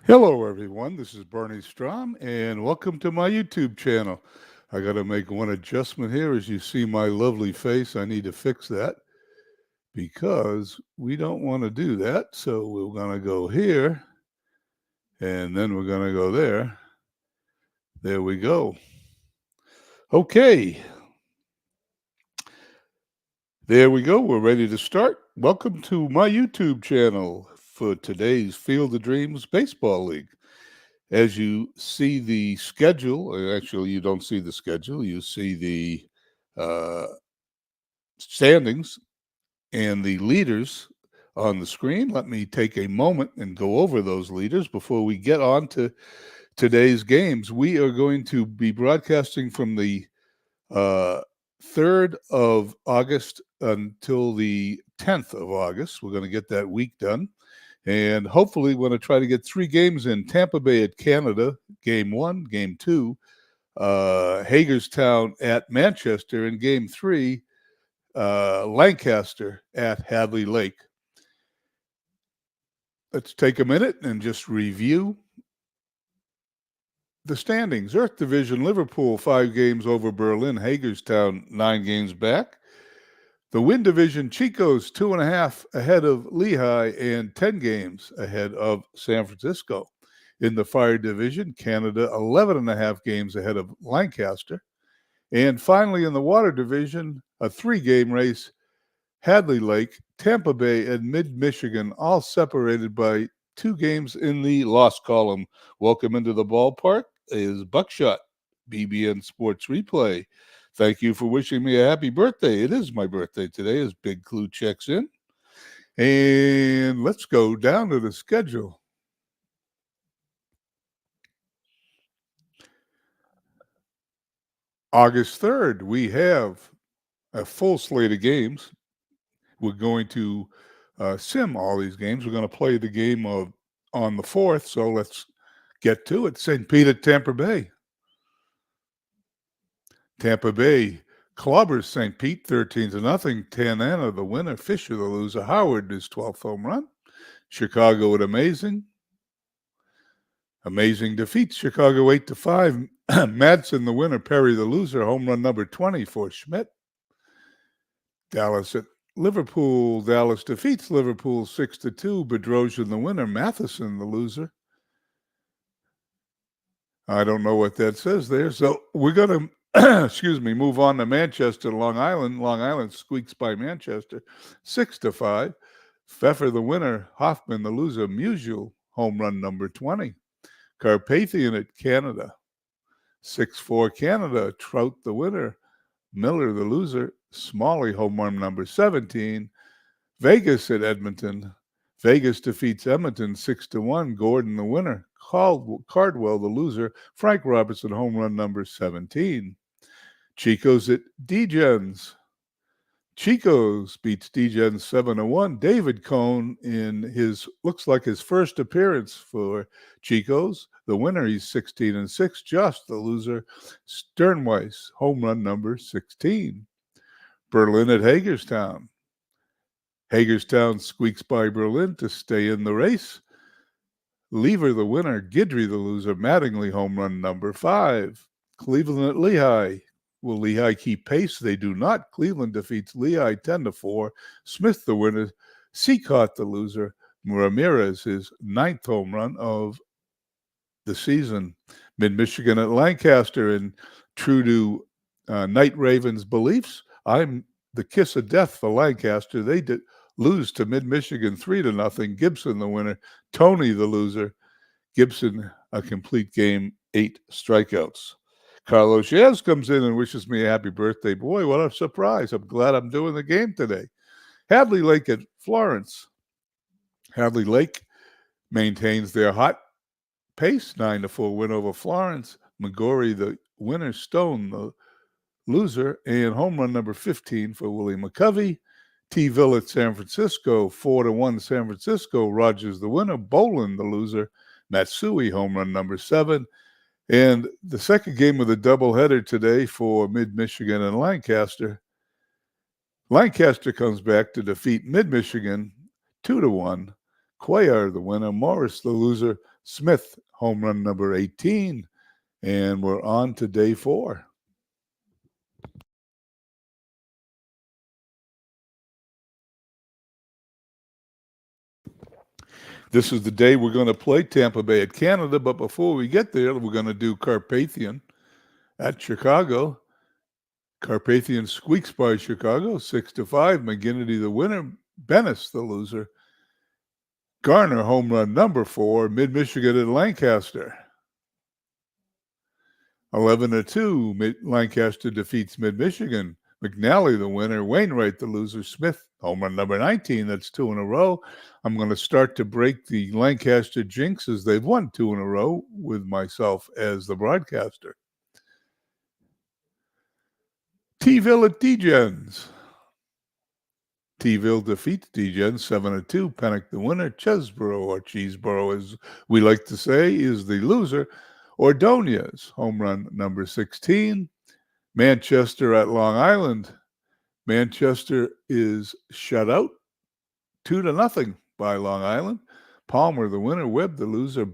Hello, everyone. This is Bernie Strom, and welcome to my YouTube channel. I got to make one adjustment here. As you see my lovely face, I need to fix that because we don't want to do that. So we're going to go here, and then we're going to go there. There we go. Okay. There we go. We're ready to start. Welcome to my YouTube channel for today's Field of Dreams Baseball League. As you see the schedule, actually, you don't see the schedule, you see the uh, standings and the leaders on the screen. Let me take a moment and go over those leaders before we get on to today's games. We are going to be broadcasting from the 3rd of August until the 10th of August. We're going to get that week done. And hopefully, we're going to try to get 3 games in. Tampa Bay at Canada, game 1, game 2. Hagerstown at Manchester, and game 3, Lancaster at Hadley Lake. Let's take a minute and just review the standings. Earth Division, Liverpool, 5 games over Berlin. Hagerstown, 9 games back. The Wind Division, Chico's 2.5 ahead of Lehigh and 10 games ahead of San Francisco. In the Fire Division, Canada 11.5 games ahead of Lancaster. And finally, in the Water Division, a 3-game race, Hadley Lake, Tampa Bay, and Mid-Michigan, all separated by 2 games in the loss column. Welcome into the ballpark is Buckshot, BBN Sports Replay. Thank you for wishing me a happy birthday. It is my birthday today as Big Klu checks in. And let's go down to the schedule. August 3rd, we have a full slate of games. We're going to sim all these games. We're going to play the game on the 4th, so let's get to it. St. Pete at Tampa Bay. Tampa Bay clobbers St. Pete 13-0. Tanana, the winner. Fisher, the loser. Howard, his 12th home run. Chicago at Amazing. Amazing defeats Chicago 8-5. Madsen, the winner. Perry, the loser. Home run number 20 for Schmidt. Dallas at Liverpool. Dallas defeats Liverpool 6-2. Bedrosian, the winner. Matheson, the loser. I don't know what that says there. So we're going to move on to Manchester, Long Island. Long Island squeaks by Manchester, 6-5. Pfeffer, the winner. Hoffman, the loser. Musial, home run number 20. Carpathian at Canada, 6-4 Canada. Trout, the winner. Miller, the loser. Smalley, home run number 17. Vegas at Edmonton. Vegas defeats Edmonton 6-1. Gordon, the winner. Cardwell, the loser. Frank Robertson, home run number 17. Chico's at Degens. Chico's beats Degens 7-1. David Cohn in looks like his first appearance for Chico's. The winner, he's 16-6. Josh, the loser. Sternweiss, home run number 16. Berlin at Hagerstown. Hagerstown squeaks by Berlin to stay in the race. Lever, the winner. Guidry, the loser. Mattingly, home run number 5. Cleveland at Lehigh. Will Lehigh keep pace? They do not. Cleveland defeats Lehigh 10-4. Smith, the winner. Seacott, the loser. Ramirez, his 9th home run of the season. Mid-Michigan at Lancaster. And true to Night Ravens' beliefs, I'm the kiss of death for Lancaster. They did lose to Mid-Michigan 3-0. Gibson, the winner. Tony, the loser. Gibson, a complete game, 8 strikeouts. Carlos Yaz comes in and wishes me a happy birthday. Boy, what a surprise. I'm glad I'm doing the game today. Hadley Lake at Florence. Hadley Lake maintains their hot pace, 9-4 win over Florence. McGorry, the winner. Stone, the loser. And home run number 15 for Willie McCovey. T-Ville at San Francisco, 4-1 San Francisco. Rogers, the winner. Bolin, the loser. Matsui, home run number 7. And the second game of the doubleheader today for Mid-Michigan and Lancaster. Lancaster comes back to defeat Mid-Michigan 2-1. Cuellar, the winner. Morris, the loser. Smith, home run number 18. And we're on to day 4. This is the day we're going to play Tampa Bay at Canada, but before we get there, we're going to do Carpathian at Chicago. Carpathian squeaks by Chicago, 6-5. McGinnity the winner, Bennis the loser. Garner home run number 4, Mid-Michigan at Lancaster. 11-2, Lancaster defeats Mid-Michigan. McNally the winner, Wainwright the loser, Smith home run number 19. That's 2 in a row. I'm going to start to break the Lancaster jinx as they've won 2 in a row with myself as the broadcaster. T-Ville at Degens. T-Ville defeats Degens 7-2. Pennock the winner. Chesborough, or Cheeseborough as we like to say, is the loser. Ordonez, home run number 16. Manchester at Long Island. Manchester is shut out 2-0 by Long Island. Palmer the winner. Webb the loser.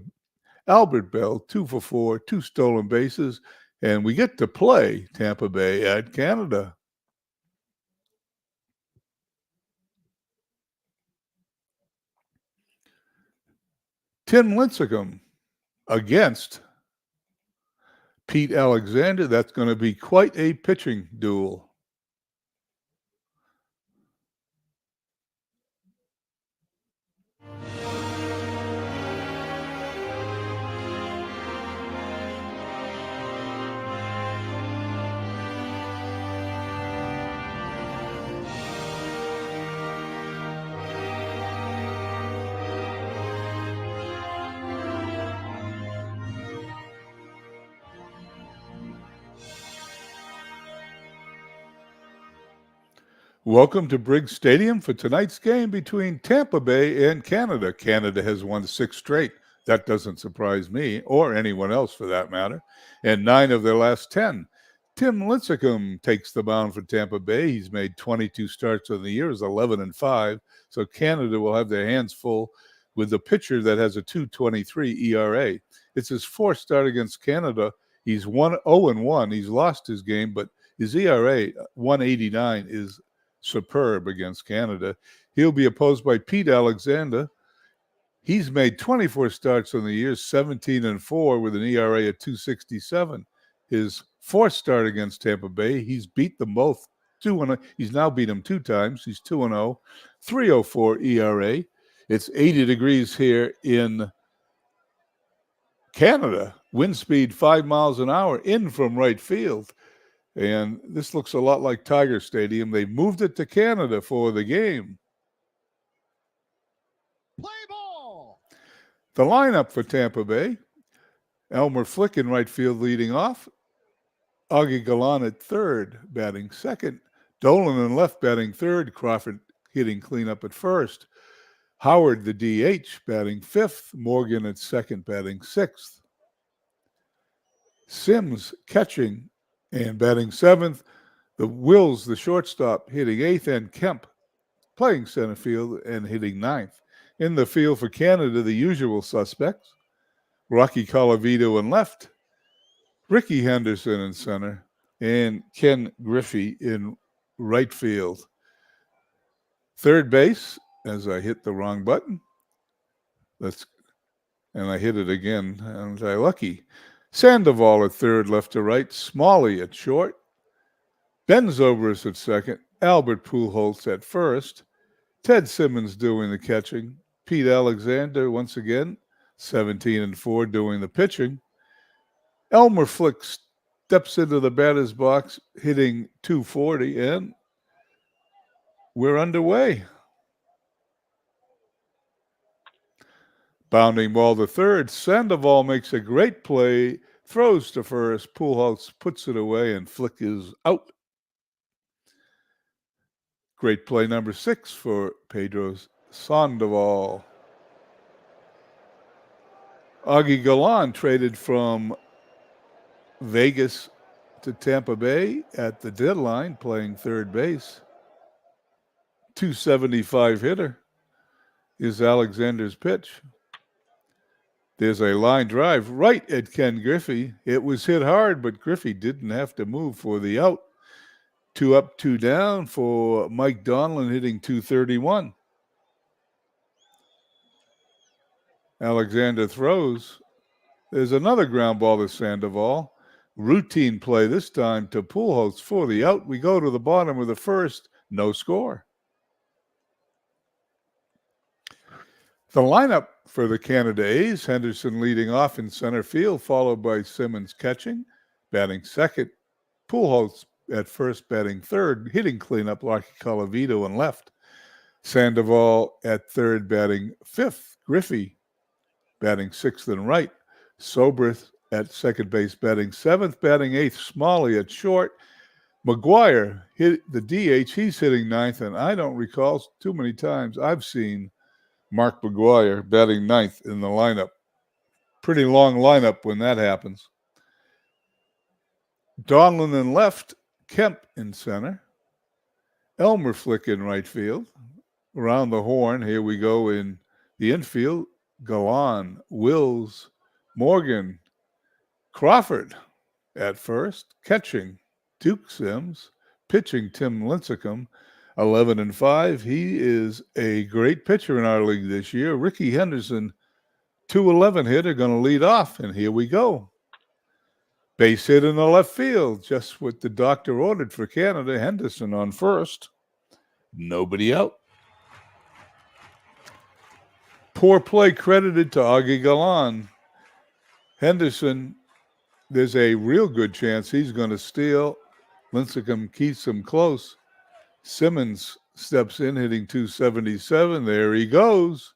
Albert Bell 2 for 4, 2 stolen bases. And we get to play Tampa Bay at Canada. Tim Lincecum against Pete Alexander. That's going to be quite a pitching duel. Welcome to Briggs Stadium for tonight's game between Tampa Bay and Canada. Canada has won 6 straight. That doesn't surprise me, or anyone else for that matter. And 9 of their last 10. Tim Lincecum takes the mound for Tampa Bay. He's made 22 starts of the year, is 11-5. So Canada will have their hands full with the pitcher that has a 2.23 ERA. It's his 4th start against Canada. He's 0-1. He's lost his game, but his ERA, 1.89, is superb against Canada. He'll be opposed by Pete Alexander. He's made 24 starts on the year, 17-4 with an ERA at 2.67. His 4th start against Tampa Bay, he's beat them both 2-0. He's now beat them 2 times. He's 2-0, 3.04 ERA. It's 80 degrees here in Canada. Wind speed 5 miles an hour in from right field. And this looks a lot like Tiger Stadium. They moved it to Canada for the game. Play ball. The lineup for Tampa Bay. Elmer Flick in right field leading off. Augie Gallant at third, batting second. Dolan in left batting third. Crawford hitting cleanup at first. Howard, the DH, batting fifth. Morgan at second, batting sixth. Sims catching and batting seventh. The Wills, the shortstop, hitting eighth, and Kemp playing center field and hitting ninth. In the field for Canada, the usual suspects. Rocky Colavito in left, Ricky Henderson in center, and Ken Griffey in right field. Third base, as I hit the wrong button. And I hit it again, and I lucky. Sandoval at third, left to right. Smalley at short. Ben Zobrist at second. Albert Pujols at first. Ted Simmons doing the catching. Pete Alexander, once again, 17-4, doing the pitching. Elmer Flick steps into the batter's box, hitting .240, and we're underway. Bounding ball to third. Sandoval makes a great play, throws to first. Pujols puts it away, and Flick is out. Great play number 6 for Pedro Sandoval. Augie Gallant traded from Vegas to Tampa Bay at the deadline, playing third base. 275 hitter is Alexander's pitch. There's a line drive right at Ken Griffey. It was hit hard, but Griffey didn't have to move for the out. 2 up, 2 down for Mike Donlin, hitting .231. Alexander throws. There's another ground ball to Sandoval. Routine play this time to Pujols for the out. We go to the bottom of the first. No score. The lineup for the Canada A's, Henderson leading off in center field, followed by Simmons catching, batting second. Pujols at first, batting third, hitting cleanup, Rocky Colavito in left. Sandoval at third, batting fifth. Griffey batting sixth and right. Sobrith at second base, batting seventh, batting eighth. Smalley at short. McGuire hit the DH. He's hitting ninth, and I don't recall too many times I've seen Mark McGuire batting ninth in the lineup. Pretty long lineup when that happens. Donlin in left, Kemp in center. Elmer Flick in right field. Around the horn, here we go in the infield. Galan, Wills, Morgan, Crawford at first. Catching, Duke Sims. Pitching, Tim Lincecum. 11-5. He is a great pitcher in our league this year. Ricky Henderson, 211 hitter, going to lead off, and here we go. Base hit in the left field, just what the doctor ordered for Canada. Henderson on first. Nobody out. Poor play credited to Augie Galan. Henderson, there's a real good chance he's going to steal. Lincecum keeps him close. Simmons steps in, hitting .277. There he goes.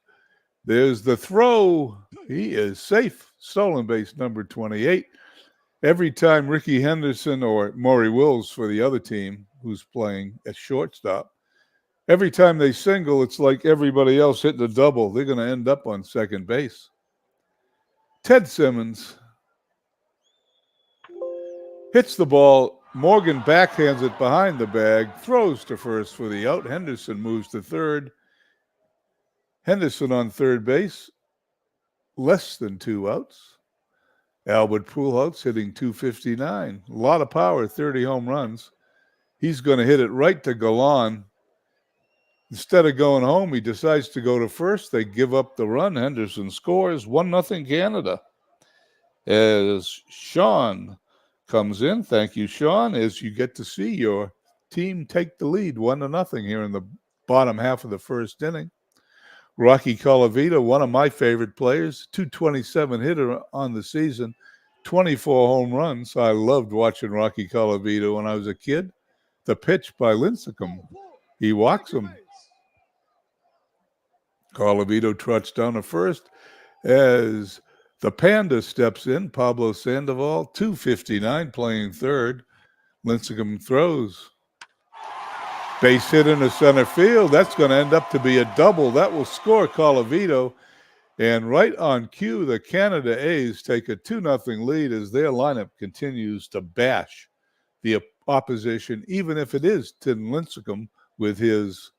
There's the throw. He is safe. Stolen base number 28. Every time Ricky Henderson or Maury Wills for the other team who's playing at shortstop, every time they single, it's like everybody else hitting a double. They're going to end up on second base. Ted Simmons hits the ball. Morgan backhands it behind the bag, throws to first for the out. Henderson moves to third. Henderson on third base, less than 2 outs. Albert Pujols hitting .259. A lot of power, 30 home runs. He's going to hit it right to Galan. Instead of going home, he decides to go to first. They give up the run. Henderson scores 1-0 Canada. As Sean comes in. Thank you, Sean, as you get to see your team take the lead 1-0 here in the bottom half of the first inning. Rocky Colavito, one of my favorite players, .227 hitter on the season, 24 home runs. I loved watching Rocky Colavito when I was a kid. The pitch by Lincecum, he walks him. Colavito trots down to first as the Panda steps in. Pablo Sandoval, .259, playing third. Lincecum throws. Base hit into center field. That's going to end up to be a double. That will score Colavito. And right on cue, the Canada A's take a 2-0 lead as their lineup continues to bash the opposition, even if it is Tim Lincecum with his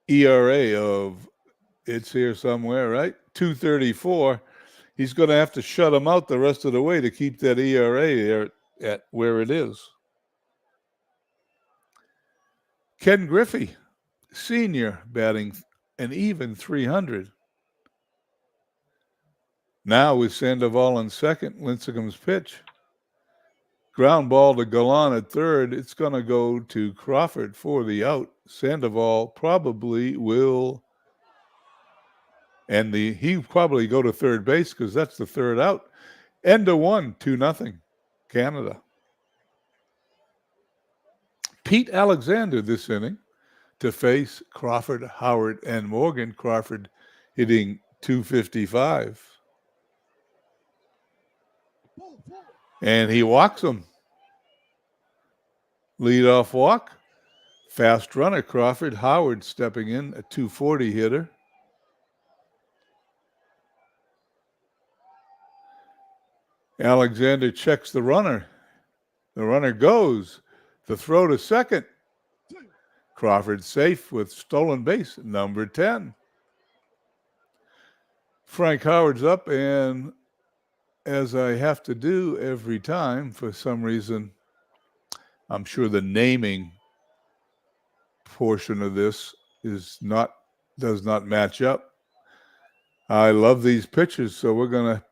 ERA of, it's here somewhere, right? 234. He's going to have to shut him out the rest of the way to keep that ERA there at where it is. Ken Griffey, senior, batting an even 300. Now with Sandoval in second, Lincecum's pitch. Ground ball to Galan at third. It's going to go to Crawford for the out. Sandoval probably will, and he probably go to third base because that's the third out. End of one, 2-0, Canada. Pete Alexander this inning to face Crawford, Howard, and Morgan. Crawford hitting .255. And he walks him. Leadoff walk. Fast runner, Crawford. Howard stepping in, a .240 hitter. Alexander checks the runner. The runner goes. The throw to second. Crawford safe with stolen base, number 10. Frank Howard's up, and as I have to do every time, for some reason, I'm sure the naming portion of this does not match up. I love these pictures, so we're going to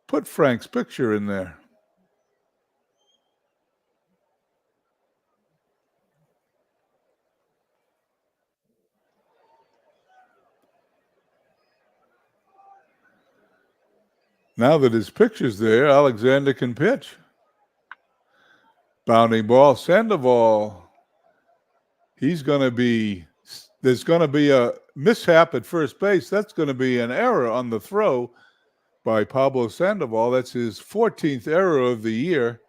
put Frank's picture in there. Now that his picture's there, Alexander can pitch. Bounding ball, Sandoval. There's going to be a mishap at first base. That's going to be an error on the throw by Pablo Sandoval. That's his 14th error of the year.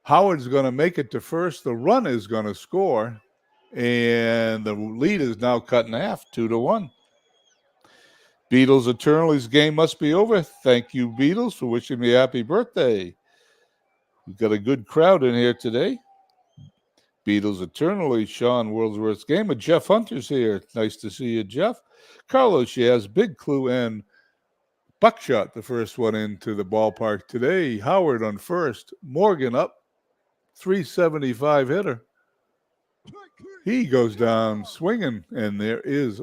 Howard's going to make it to first. The run is going to score, and the lead is now cut in half, 2-1. Beatles Eternally's game must be over. Thank you, Beatles, for wishing me happy birthday. We've got a good crowd in here today. Beatles Eternally, Sean Wordsworth's game. And Jeff Hunter's here. Nice to see you, Jeff. Carlos, she has Big Klu and Buckshot, the first one into the ballpark today. Howard on first. Morgan up. 375 hitter. He goes down swinging, and there is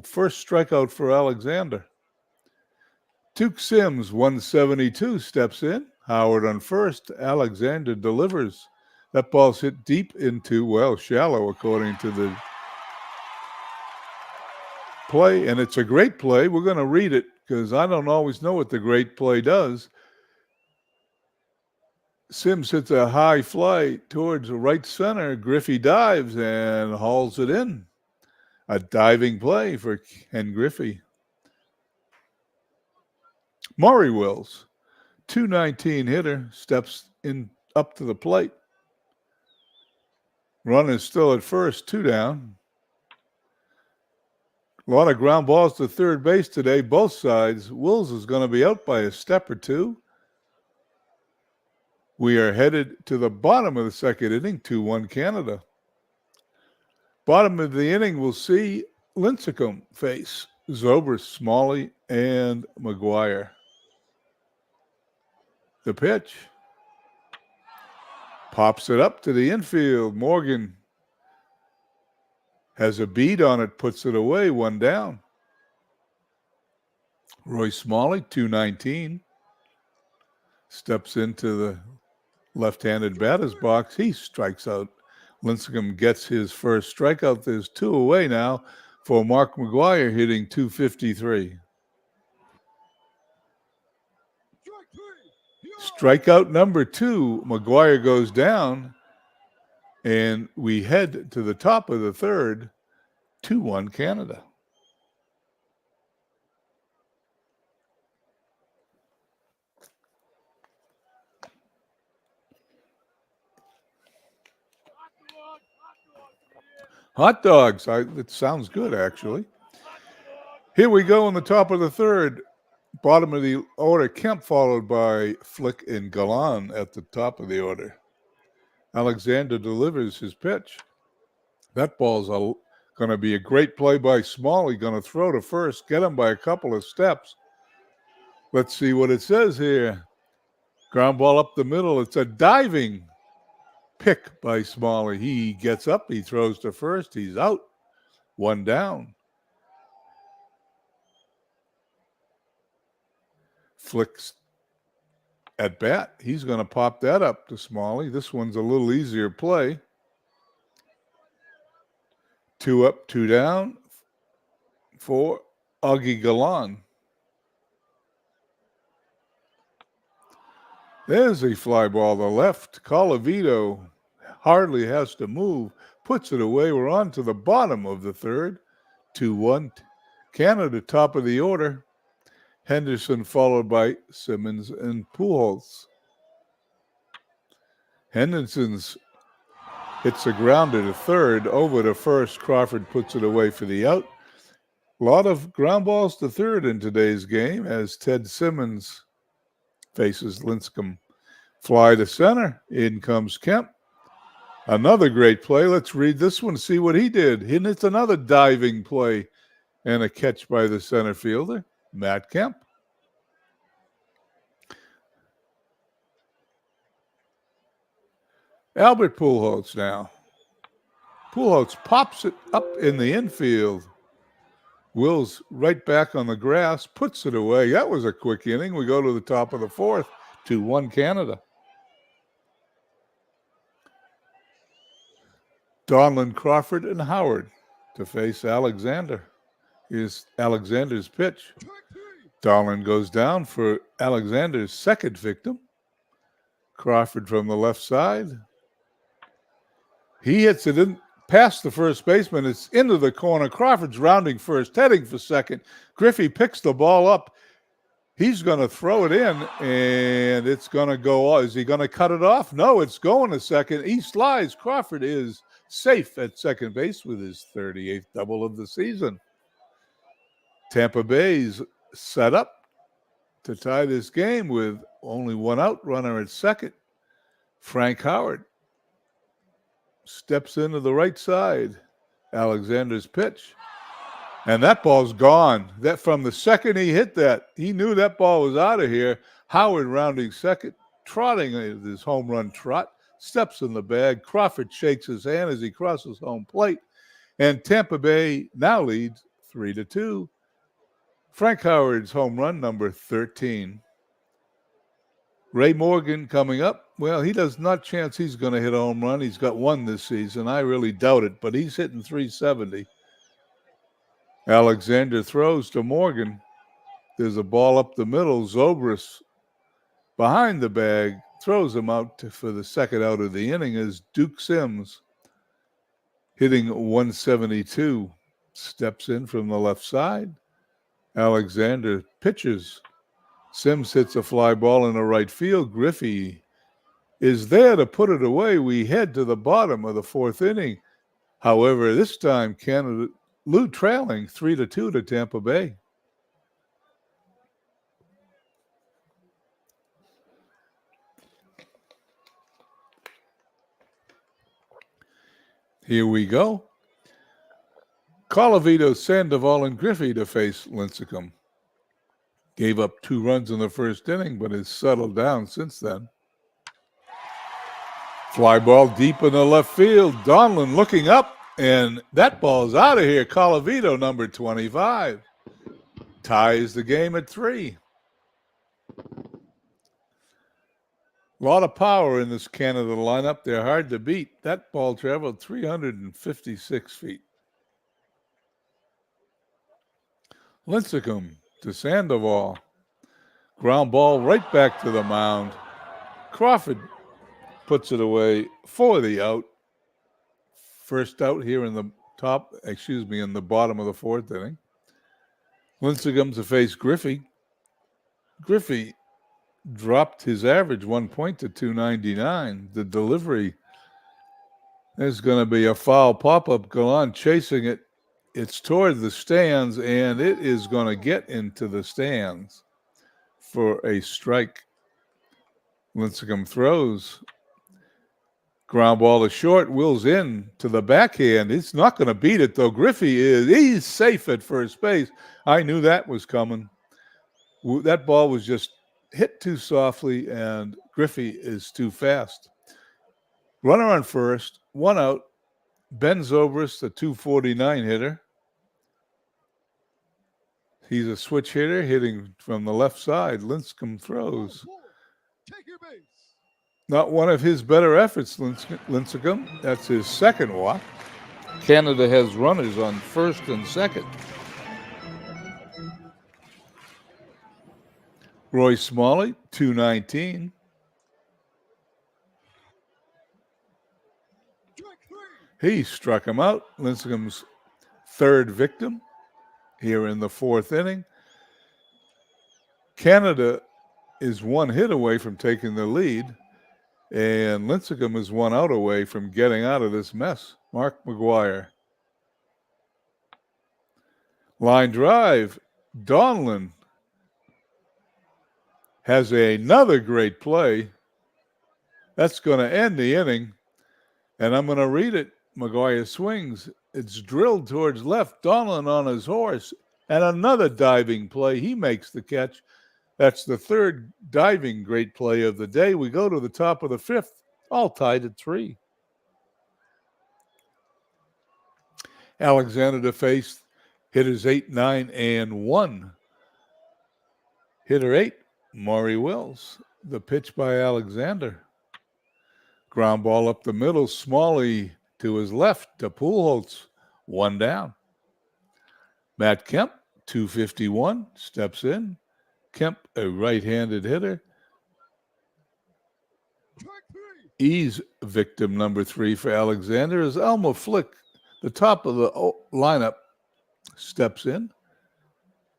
first strikeout for Alexander. Duke Sims, 172, steps in. Howard on first. Alexander delivers. That ball's hit deep into, shallow, according to the play, and it's a great play. We're going to read it because I don't always know what the great play does. Sims hits a high fly towards the right center. Griffey dives and hauls it in. A diving play for Ken Griffey. Maury Wills, 219 hitter, steps in up to the plate. Run is still at first, 2 down. A lot of ground balls to third base today, both sides. Wills is going to be out by a step or two. We are headed to the bottom of the second inning, 2-1 Canada. Bottom of the inning, we'll see Lincecum face Zobrist, Smalley, and McGuire. The pitch. Pops it up to the infield. Morgan has a bead on it, puts it away, 1 down. Roy Smalley, 219, steps into the left-handed batter's box. He strikes out. Lincecum gets his first strikeout. There's 2 away now for Mark McGuire, hitting 253. Strikeout number 2. McGuire goes down, and we head to the top of the third, 2-1 Canada. Hot dogs. It sounds good, actually. Here we go in the top of the third. Bottom of the order, Kemp, followed by Flick and Galan at the top of the order. Alexander delivers his pitch. That ball's going to be a great play by Smalley. Going to throw to first, get him by a couple of steps. Let's see what it says here. Ground ball up the middle. It's a diving pick by Smalley. He gets up. He throws to first. He's out. 1 down. Flicks at bat. He's going to pop that up to Smalley. This one's a little easier play. 2 up, 2 down for Augie Galan. There's a fly ball to the left. Colavito hardly has to move. Puts it away. We're on to the bottom of the third. 2-1. Canada, top of the order. Henderson followed by Simmons and Pujols. Henderson's hits a grounder to third, over to first. Crawford puts it away for the out. A lot of ground balls to third in today's game as Ted Simmons faces Lincecum. Fly to center. In comes Kemp. Another great play. Let's read this one, see what he did. And it's another diving play and a catch by the center fielder. Matt Kemp. Albert Pujols now. Pujols pops it up in the infield. Wills right back on the grass, puts it away. That was a quick inning. We go to the top of the fourth, 2-1 Canada. Donlin, Crawford, and Howard to face Alexander. Here's Alexander's pitch. Donlin goes down for Alexander's second victim. Crawford from the left side. He hits it in past the first baseman. It's into the corner. Crawford's rounding first, heading for second. Griffey picks the ball up. He's going to throw it in, and it's going to go off. Is he going to cut it off? No, it's going to second. He slides. Crawford is safe at second base with his 38th double of the season. Tampa Bay's set up to tie this game with only one out, runner at second. Frank Howard steps into the right side. Alexander's pitch. And that ball's gone. That from the second he hit that, he knew that ball was out of here. Howard rounding second, trotting his home run trot, steps in the bag. Crawford shakes his hand as he crosses home plate. And Tampa Bay now leads 3-2. Frank Howard's home run, number 13. Ray Morgan coming up. Well, he does not chance he's going to hit a home run. He's got one this season. I really doubt it, but he's hitting 370. Alexander throws to Morgan. There's a ball up the middle. Zobrist behind the bag throws him out for the second out of the inning as Duke Sims, hitting 172, steps in from the left side. Alexander pitches. Sims hits a fly ball in the right field. Griffey is there to put it away. We head to the bottom of the fourth inning. However, this time Canada trailing 3-2 to Tampa Bay. Here we go. Colavito, Sandoval, and Griffey to face Lincecum. Gave up 2 runs in the first inning, but has settled down since then. Fly ball deep in the left field. Donlin looking up, and that ball's out of here. Colavito, number 25, ties the game at 3. A lot of power in this Canada lineup. They're hard to beat. That ball traveled 356 feet. Lincecum to Sandoval. Ground ball right back to the mound. Crawford puts it away for the out. First out here in the bottom of the fourth inning. Lincecum to face Griffey. Griffey dropped his average 1 point to 299. The delivery, there's going to be a foul pop-up. Gallant chasing it. It's toward the stands, and it is going to get into the stands for a strike. Lincecum throws. Ground ball is short. Wills in to the backhand. It's not going to beat it, though. He's safe at first base. I knew that was coming. That ball was just hit too softly, and Griffey is too fast. Runner on first, 1 out. Ben Zobrist, the 249 hitter. He's a switch hitter, hitting from the left side. Lincecum throws. Take your base. Not one of his better efforts, Lincecum. That's his second walk. Canada has runners on first and second. Roy Smalley, 219. He struck him out. Lincecum's third victim here in the fourth inning. Canada is 1 hit away from taking the lead, and Lincecum is 1 out away from getting out of this mess. Mark McGuire. Line drive. Donlin has another great play. That's going to end the inning, and I'm going to read it. McGuire swings. It's drilled towards left. Donlin on his horse And another diving play. He makes the catch. That's the third diving great play of the day. We go to the top of the fifth, all tied at 3. Alexander to face hitters 8, 9, and 1. Hitter 8, Maury Wills. The pitch by Alexander. Ground ball up the middle. Smalley to his left to Pujols. 1 down. Matt Kemp, 251, steps in. Kemp, a right-handed hitter. Ease victim number 3 for Alexander is Elmer Flick. The top of the lineup steps in.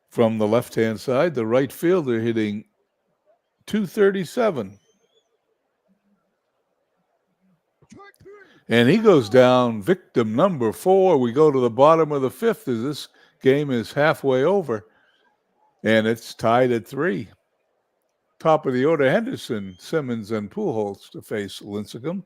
From the left-hand side, the right fielder hitting 237. And he goes down, victim number 4. We go to the bottom of the fifth as this game is halfway over. And it's tied at 3. Top of the order, Henderson, Simmons, and Pujols to face Lincecum.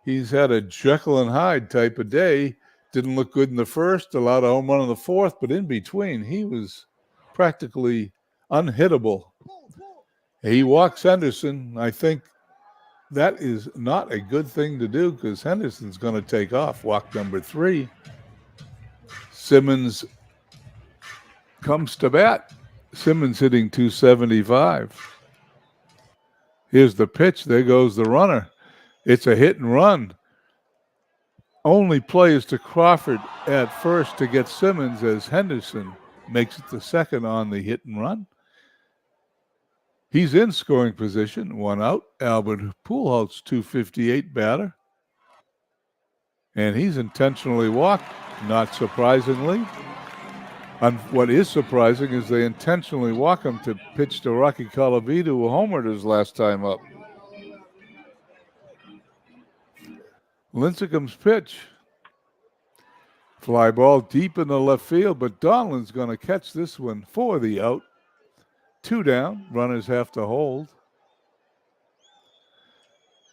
He's had a Jekyll and Hyde type of day. Didn't look good in the first, allowed a home run in the fourth, but in between, he was practically unhittable. He walks Henderson. I think that is not a good thing to do because Henderson's going to take off. Walk number 3. Simmons comes to bat. Simmons hitting 275. Here's the pitch. There goes the runner. It's a hit and run. Only play is to Crawford at first to get Simmons as Henderson makes it to second on the hit and run. He's in scoring position. 1 out. Albert Pujols, 258 batter. And he's intentionally walked, not surprisingly. And what is surprising is they intentionally walk him to pitch to Rocky Colavito, who homered his last time up. Lincecum's pitch. Fly ball deep in the left field, but Donlin's going to catch this one for the out. 2 down, runners have to hold.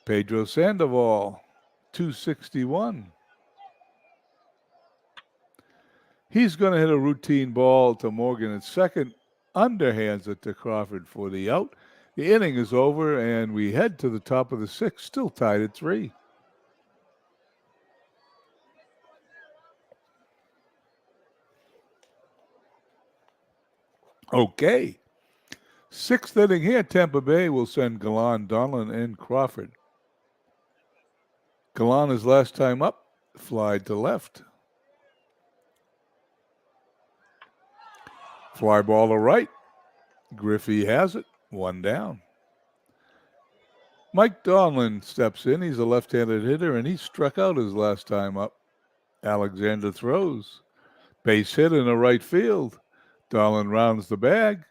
Pedro Sandoval, 261. He's going to hit a routine ball to Morgan at second, underhands it to Crawford for the out. The inning is over, and we head to the top of the 6th, still tied at 3. Okay. 6th inning here, Tampa Bay will send Gallan, Donlin, and Crawford. Gallan is last time up, fly to left. Fly ball to right. Griffey has it, 1 down. Mike Donlin steps in. He's a left-handed hitter, and he struck out his last time up. Alexander throws. Base hit in the right field. Donlin rounds the bag.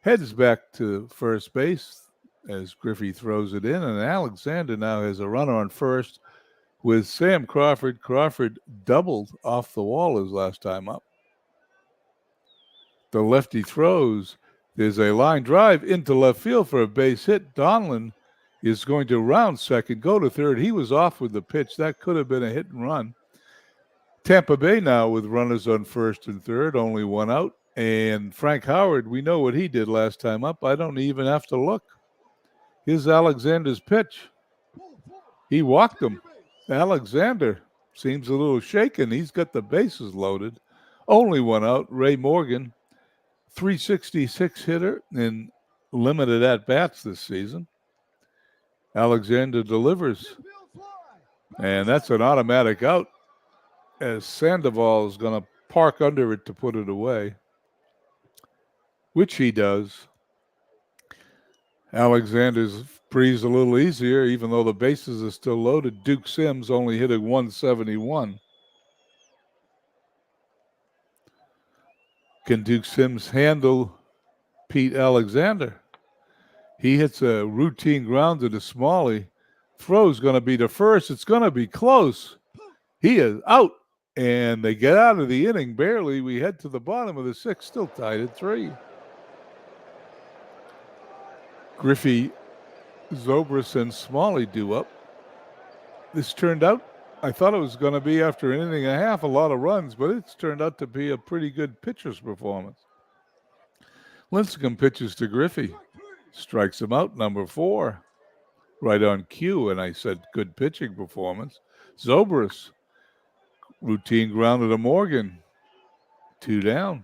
Heads back to first base as Griffey throws it in, and Alexander now has a runner on first with Sam Crawford. Crawford doubled off the wall his last time up. The lefty throws. There's a line drive into left field for a base hit. Donlin is going to round second, go to third. He was off with the pitch. That could have been a hit and run. Tampa Bay now with runners on first and third, only 1 out. And Frank Howard, we know what he did last time up. I don't even have to look. Here's Alexander's pitch. He walked him. Alexander seems a little shaken. He's got the bases loaded. Only 1 out. Ray Morgan, 366 hitter in limited at-bats this season. Alexander delivers. And that's an automatic out as Sandoval is going to park under it to put it away, which he does. Alexander's breathes a little easier, even though the bases are still loaded. Duke Sims only hitting 171. Can Duke Sims handle Pete Alexander? He hits a routine grounder to Smalley. Throw's going to be to first. It's going to be close. He is out, and they get out of the inning barely. We head to the bottom of the 6th, still tied at 3. Griffey, Zobrist, and Smalley due up. This turned out I thought it was going to be after an inning and a half, a lot of runs, but it's turned out to be a pretty good pitcher's performance. Lincecum pitches to Griffey, strikes him out, number 4, right on cue, and I said good pitching performance. Zobrist, routine grounder to Morgan, 2 down.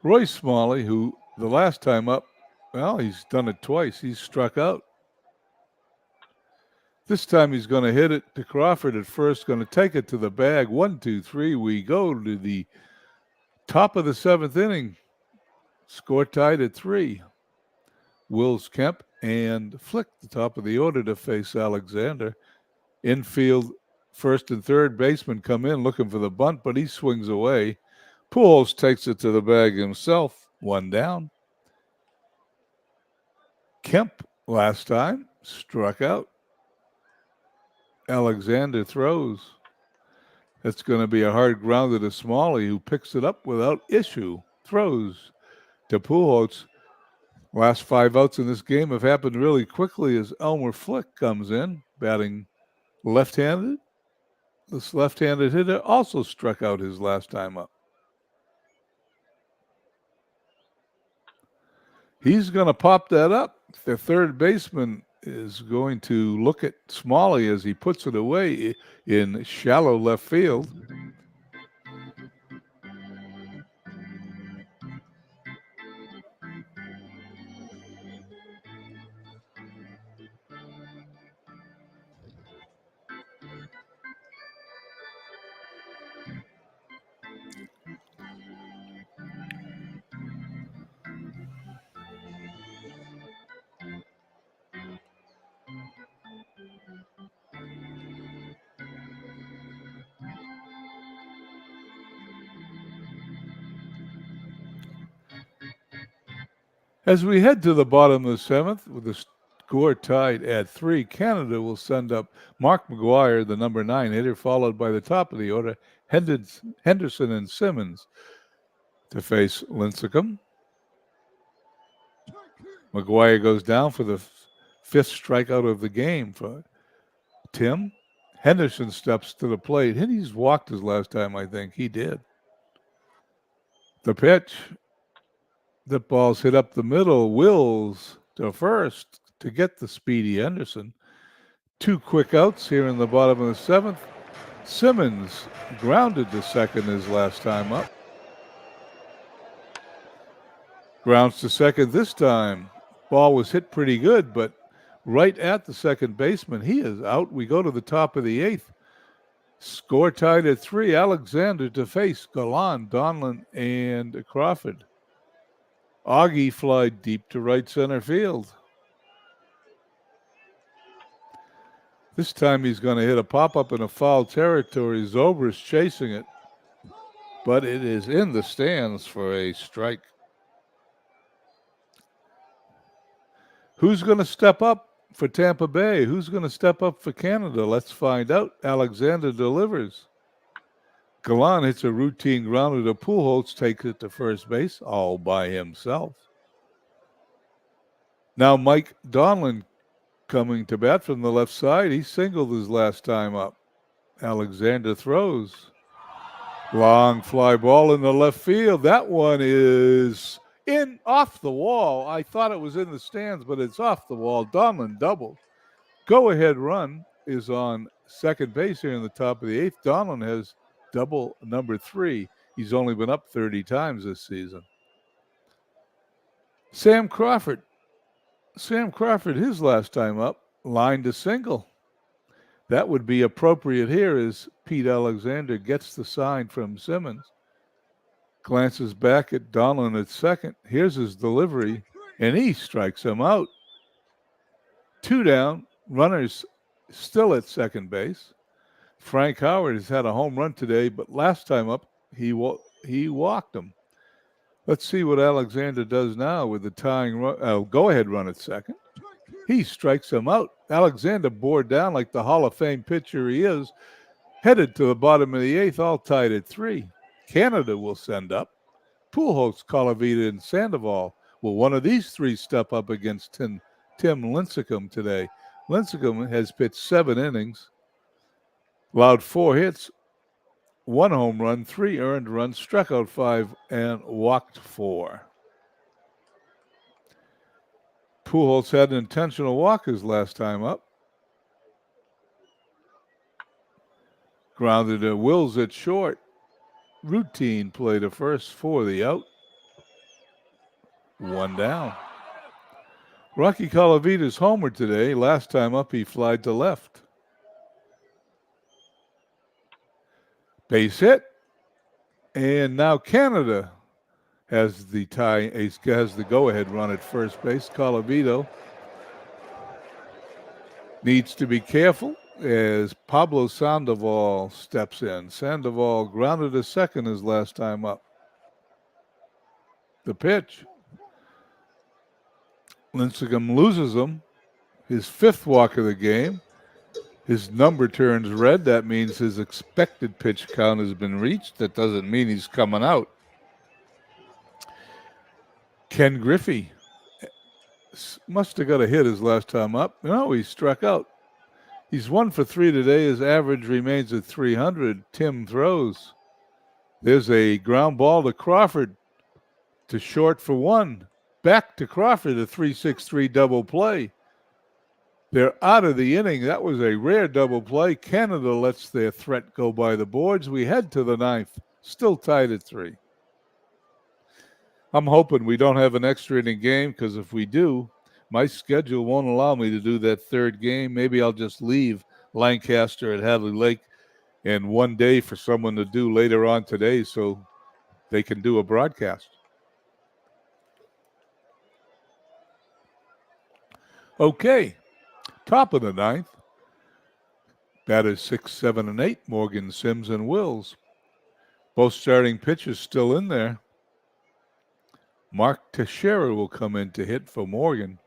Roy Smalley, who the last time up, well, he's done it twice. He's struck out. This time he's going to hit it to Crawford at first, going to take it to the bag. 1, 2, 3. We go to the top of the 7th inning. Score tied at 3. Wills Kemp and Flick, the top of the order, to face Alexander. Infield, first and third baseman come in looking for the bunt, but he swings away. Pujols takes it to the bag himself. 1 down. Kemp, last time, struck out. Alexander throws. That's going to be a hard grounder to Smalley, who picks it up without issue. Throws to Pujols. Last 5 outs in this game have happened really quickly as Elmer Flick comes in, batting left-handed. This left-handed hitter also struck out his last time up. He's going to pop that up. The third baseman is going to look at Smalley as he puts it away in shallow left field. As we head to the bottom of the 7th, with the score tied at 3, Canada will send up Mark McGuire, the number 9 hitter, followed by the top of the order, Henderson and Simmons, to face Lincecum. McGuire goes down for the 5th strikeout of the game for Tim. Henderson steps to the plate. He's walked his last time, I think. He did. The pitch. That ball's hit up the middle. Wills to first to get the speedy Henderson. 2 quick outs here in the bottom of the 7th. Simmons grounded to second his last time up. Grounds to second this time. Ball was hit pretty good, but right at the second baseman. He is out. We go to the top of the 8th. Score tied at 3. Alexander to face Galan, Donlin, and Crawford. Augie fly deep to right center field. This time he's going to hit a pop-up in a foul territory. Zobrist chasing it, but it is in the stands for a strike. Who's going to step up for Tampa Bay? Who's going to step up for Canada? Let's find out. Alexander delivers. Galan hits a routine grounder to Pujols, takes it to first base all by himself. Now Mike Donlin coming to bat from the left side. He singled his last time up. Alexander throws. Long fly ball in the left field. That one is in off the wall. I thought it was in the stands, but it's off the wall. Donlin doubled. Go-ahead run is on second base here in the top of the 8th. Donlin has double number 3. He's only been up 30 times this season. Sam Crawford, his last time up, lined a single. That would be appropriate here as Pete Alexander gets the sign from Simmons. Glances back at Donlin at second. Here's his delivery, and he strikes him out. 2 down, runners still at second base. Frank Howard has had a home run today, but last time up, he walked him. Let's see what Alexander does now with the tying go-ahead run at second. He strikes him out. Alexander bore down like the Hall of Fame pitcher he is, headed to the bottom of the 8th, all tied at 3. Canada will send up Pujols, Colavita, and Sandoval. Will one of these 3 step up against Tim Lincecum today? Lincecum has pitched 7 innings, allowed 4 hits, 1 home run, 3 earned runs, struck out 5, and walked 4. Pujols had an intentional walk his last time up. Grounded to Wills at short. Routine play to first for the out. 1 down. Rocky Colavita's homered today. Last time up, he flied to left. Base hit. And now Canada has the go-ahead run at first base. Colavito needs to be careful as Pablo Sandoval steps in. Sandoval grounded to second his last time up. The pitch. Lincecum loses him. His 5th walk of the game. His number turns red. That means his expected pitch count has been reached. That doesn't mean he's coming out. Ken Griffey must have got a hit his last time up. No, he struck out. He's 1 for 3 today. His average remains at 300. Tim throws. There's a ground ball to Crawford to short for 1. Back to Crawford, a 3-6-3 double play. They're out of the inning. That was a rare double play. Canada lets their threat go by the boards. We head to the 9th, still tied at 3. I'm hoping we don't have an extra inning game because if we do, my schedule won't allow me to do that 3rd game. Maybe I'll just leave Lancaster at Hadley Lake and 1 day for someone to do later on today so they can do a broadcast. Okay, top of the 9th. Batters 6, 7, and 8, Morgan, Sims, and Wills. Both starting pitchers still in there. Mark Teixeira will come in to hit for Morgan.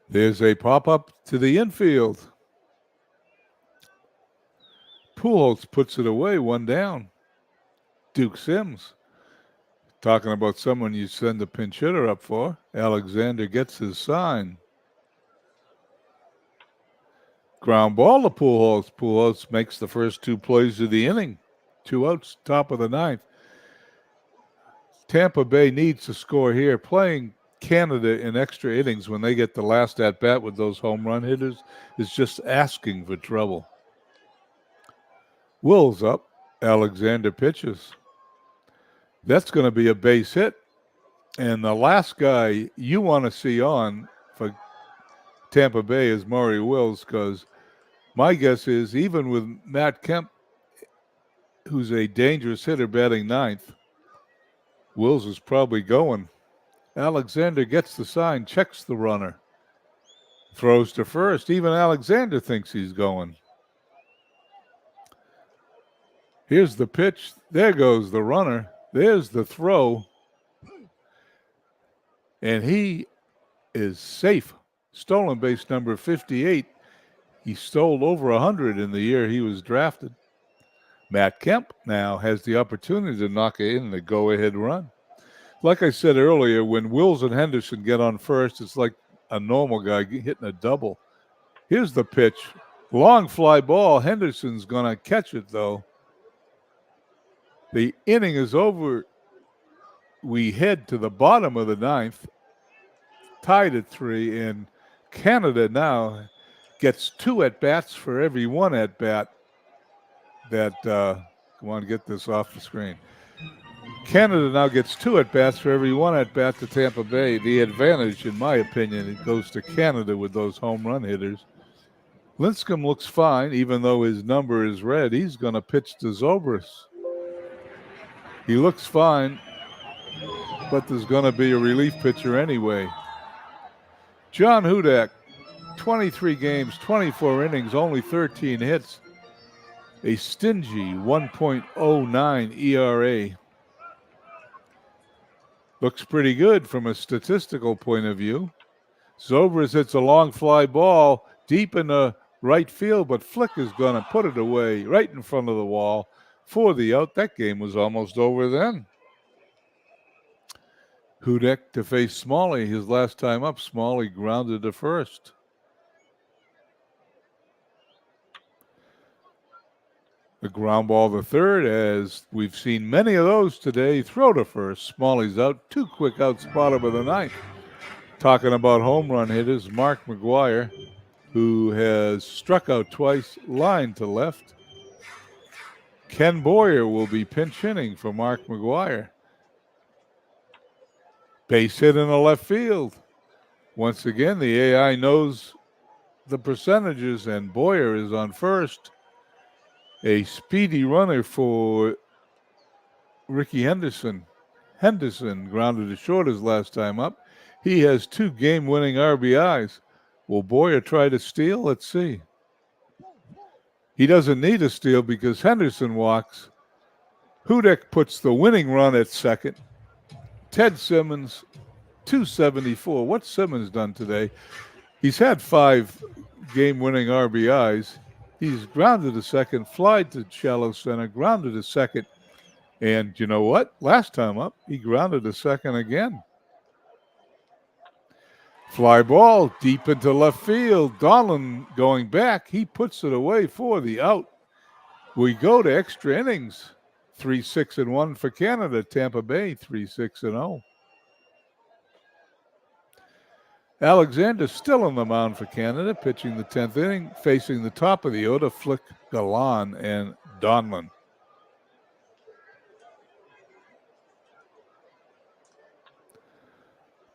There's a pop-up to the infield. Pujols puts it away, 1 down. Duke Sims. Talking about someone you send a pinch hitter up for. Alexander gets his sign. Ground ball to Pujols. Pujols makes the first 2 plays of the inning. 2 outs, top of the 9th. Tampa Bay needs to score here. Playing Canada in extra innings when they get the last at-bat with those home run hitters is just asking for trouble. Wills up. Alexander pitches. That's going to be a base hit. And the last guy you want to see on for Tampa Bay is Maury Wills, because my guess is even with Matt Kemp, who's a dangerous hitter batting 9th, Wills is probably going. Alexander gets the sign, checks the runner, throws to first. Even Alexander thinks he's going. Here's the pitch. There goes the runner. There's the throw. And he is safe. Stolen base number 58. He stole over 100 in the year he was drafted. Matt Kemp now has the opportunity to knock it in the go-ahead run. Like I said earlier, when Wills and Henderson get on first, it's like a normal guy hitting a double. Here's the pitch. Long fly ball. Henderson's going to catch it, though. The inning is over. We head to the bottom of the 9th, tied at 3, and Canada now gets 2 at-bats for every 1 at-bat that, come on, get this off the screen. Canada now gets 2 at-bats for every 1 at-bat to Tampa Bay. The advantage, in my opinion, it goes to Canada with those home run hitters. Lincecum looks fine, even though his number is red. He's going to pitch to Zobrist. He looks fine, but there's going to be a relief pitcher anyway. John Hudak, 23 games, 24 innings, only 13 hits. A stingy 1.09 ERA. Looks pretty good from a statistical point of view. Zobrist hits a long fly ball deep in the right field, but Flick is going to put it away right in front of the wall for the out. That game was almost over then. Hudek to face Smalley. His last time up, Smalley grounded to first. The ground ball to third, as we've seen many of those today. Throw to first. Smalley's out. 2 quick outs, bottom of the ninth. Talking about home run hitters, Mark McGwire, who has struck out twice, line to left. Ken Boyer will be pinch hitting for Mark McGwire. Base hit in the left field. Once again, the AI knows the percentages, and Boyer is on first. A speedy runner for Ricky Henderson. Henderson grounded to short his last time up. He has 2 game-winning RBIs. Will Boyer try to steal? Let's see. He doesn't need a steal because Henderson walks. Hudek puts the winning run at second. Ted Simmons, 274. What's Simmons done today? He's had 5 game-winning RBIs. He's grounded to second, flied to shallow center, grounded to second. And you know what? Last time up, he grounded to second again. Fly ball deep into left field. Donlin going back. He puts it away for the out. We go to extra innings. 3-6-1 for Canada. Tampa Bay 3-6-0. Alexander still on the mound for Canada, pitching the 10th inning, facing the top of the order, Flick, Galan, and Donlin.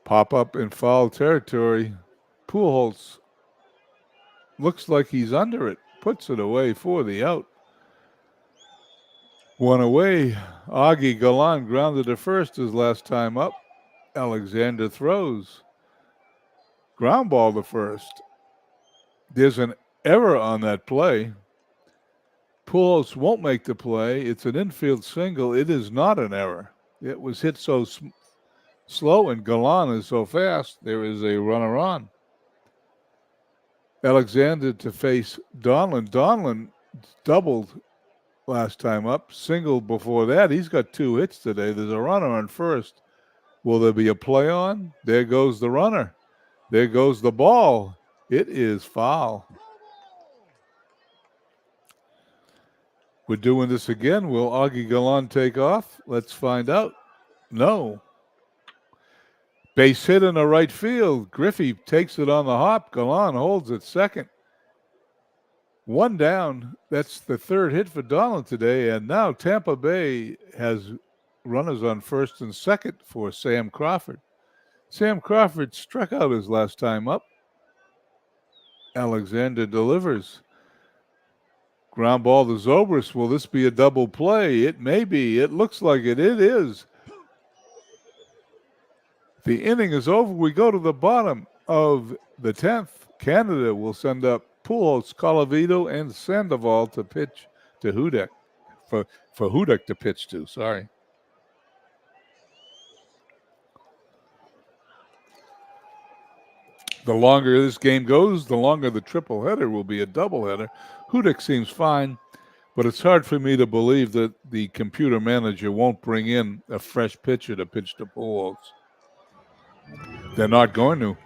Pop up in foul territory. Pujols looks like he's under it, puts it away for the out. 1 away. Augie Galan grounded to first his last time up. Alexander throws. Ground ball to first. There's an error on that play. Pujols won't make the play. It's an infield single. It is not an error. It was hit so slow, and Galan is so fast, there is a runner on. Alexander to face Donlin. Donlin doubled last time up, singled before that. He's got 2 hits today. There's a runner on first. Will there be a play on? There goes the runner. There goes the ball. It is foul. We're doing this again. Will Augie Galan take off? Let's find out. No. Base hit in the right field. Griffey takes it on the hop. Galan holds it second. 1 down. That's the 3rd hit for Donald today. And now Tampa Bay has runners on first and second for Sam Crawford. Sam Crawford struck out his last time up. Alexander delivers. Ground ball to Zobrist. Will this be a double play? It may be. It looks like it. It is. The inning is over. We go to the bottom of the 10th. Canada will send up Pujols, Colavito, and Sandoval to pitch to Hudek. For Hudek to pitch to, sorry. The longer this game goes, the longer the triple-header will be a doubleheader. Hudek seems fine, but it's hard for me to believe that the computer manager won't bring in a fresh pitcher to pitch to Pujols. They're not going to.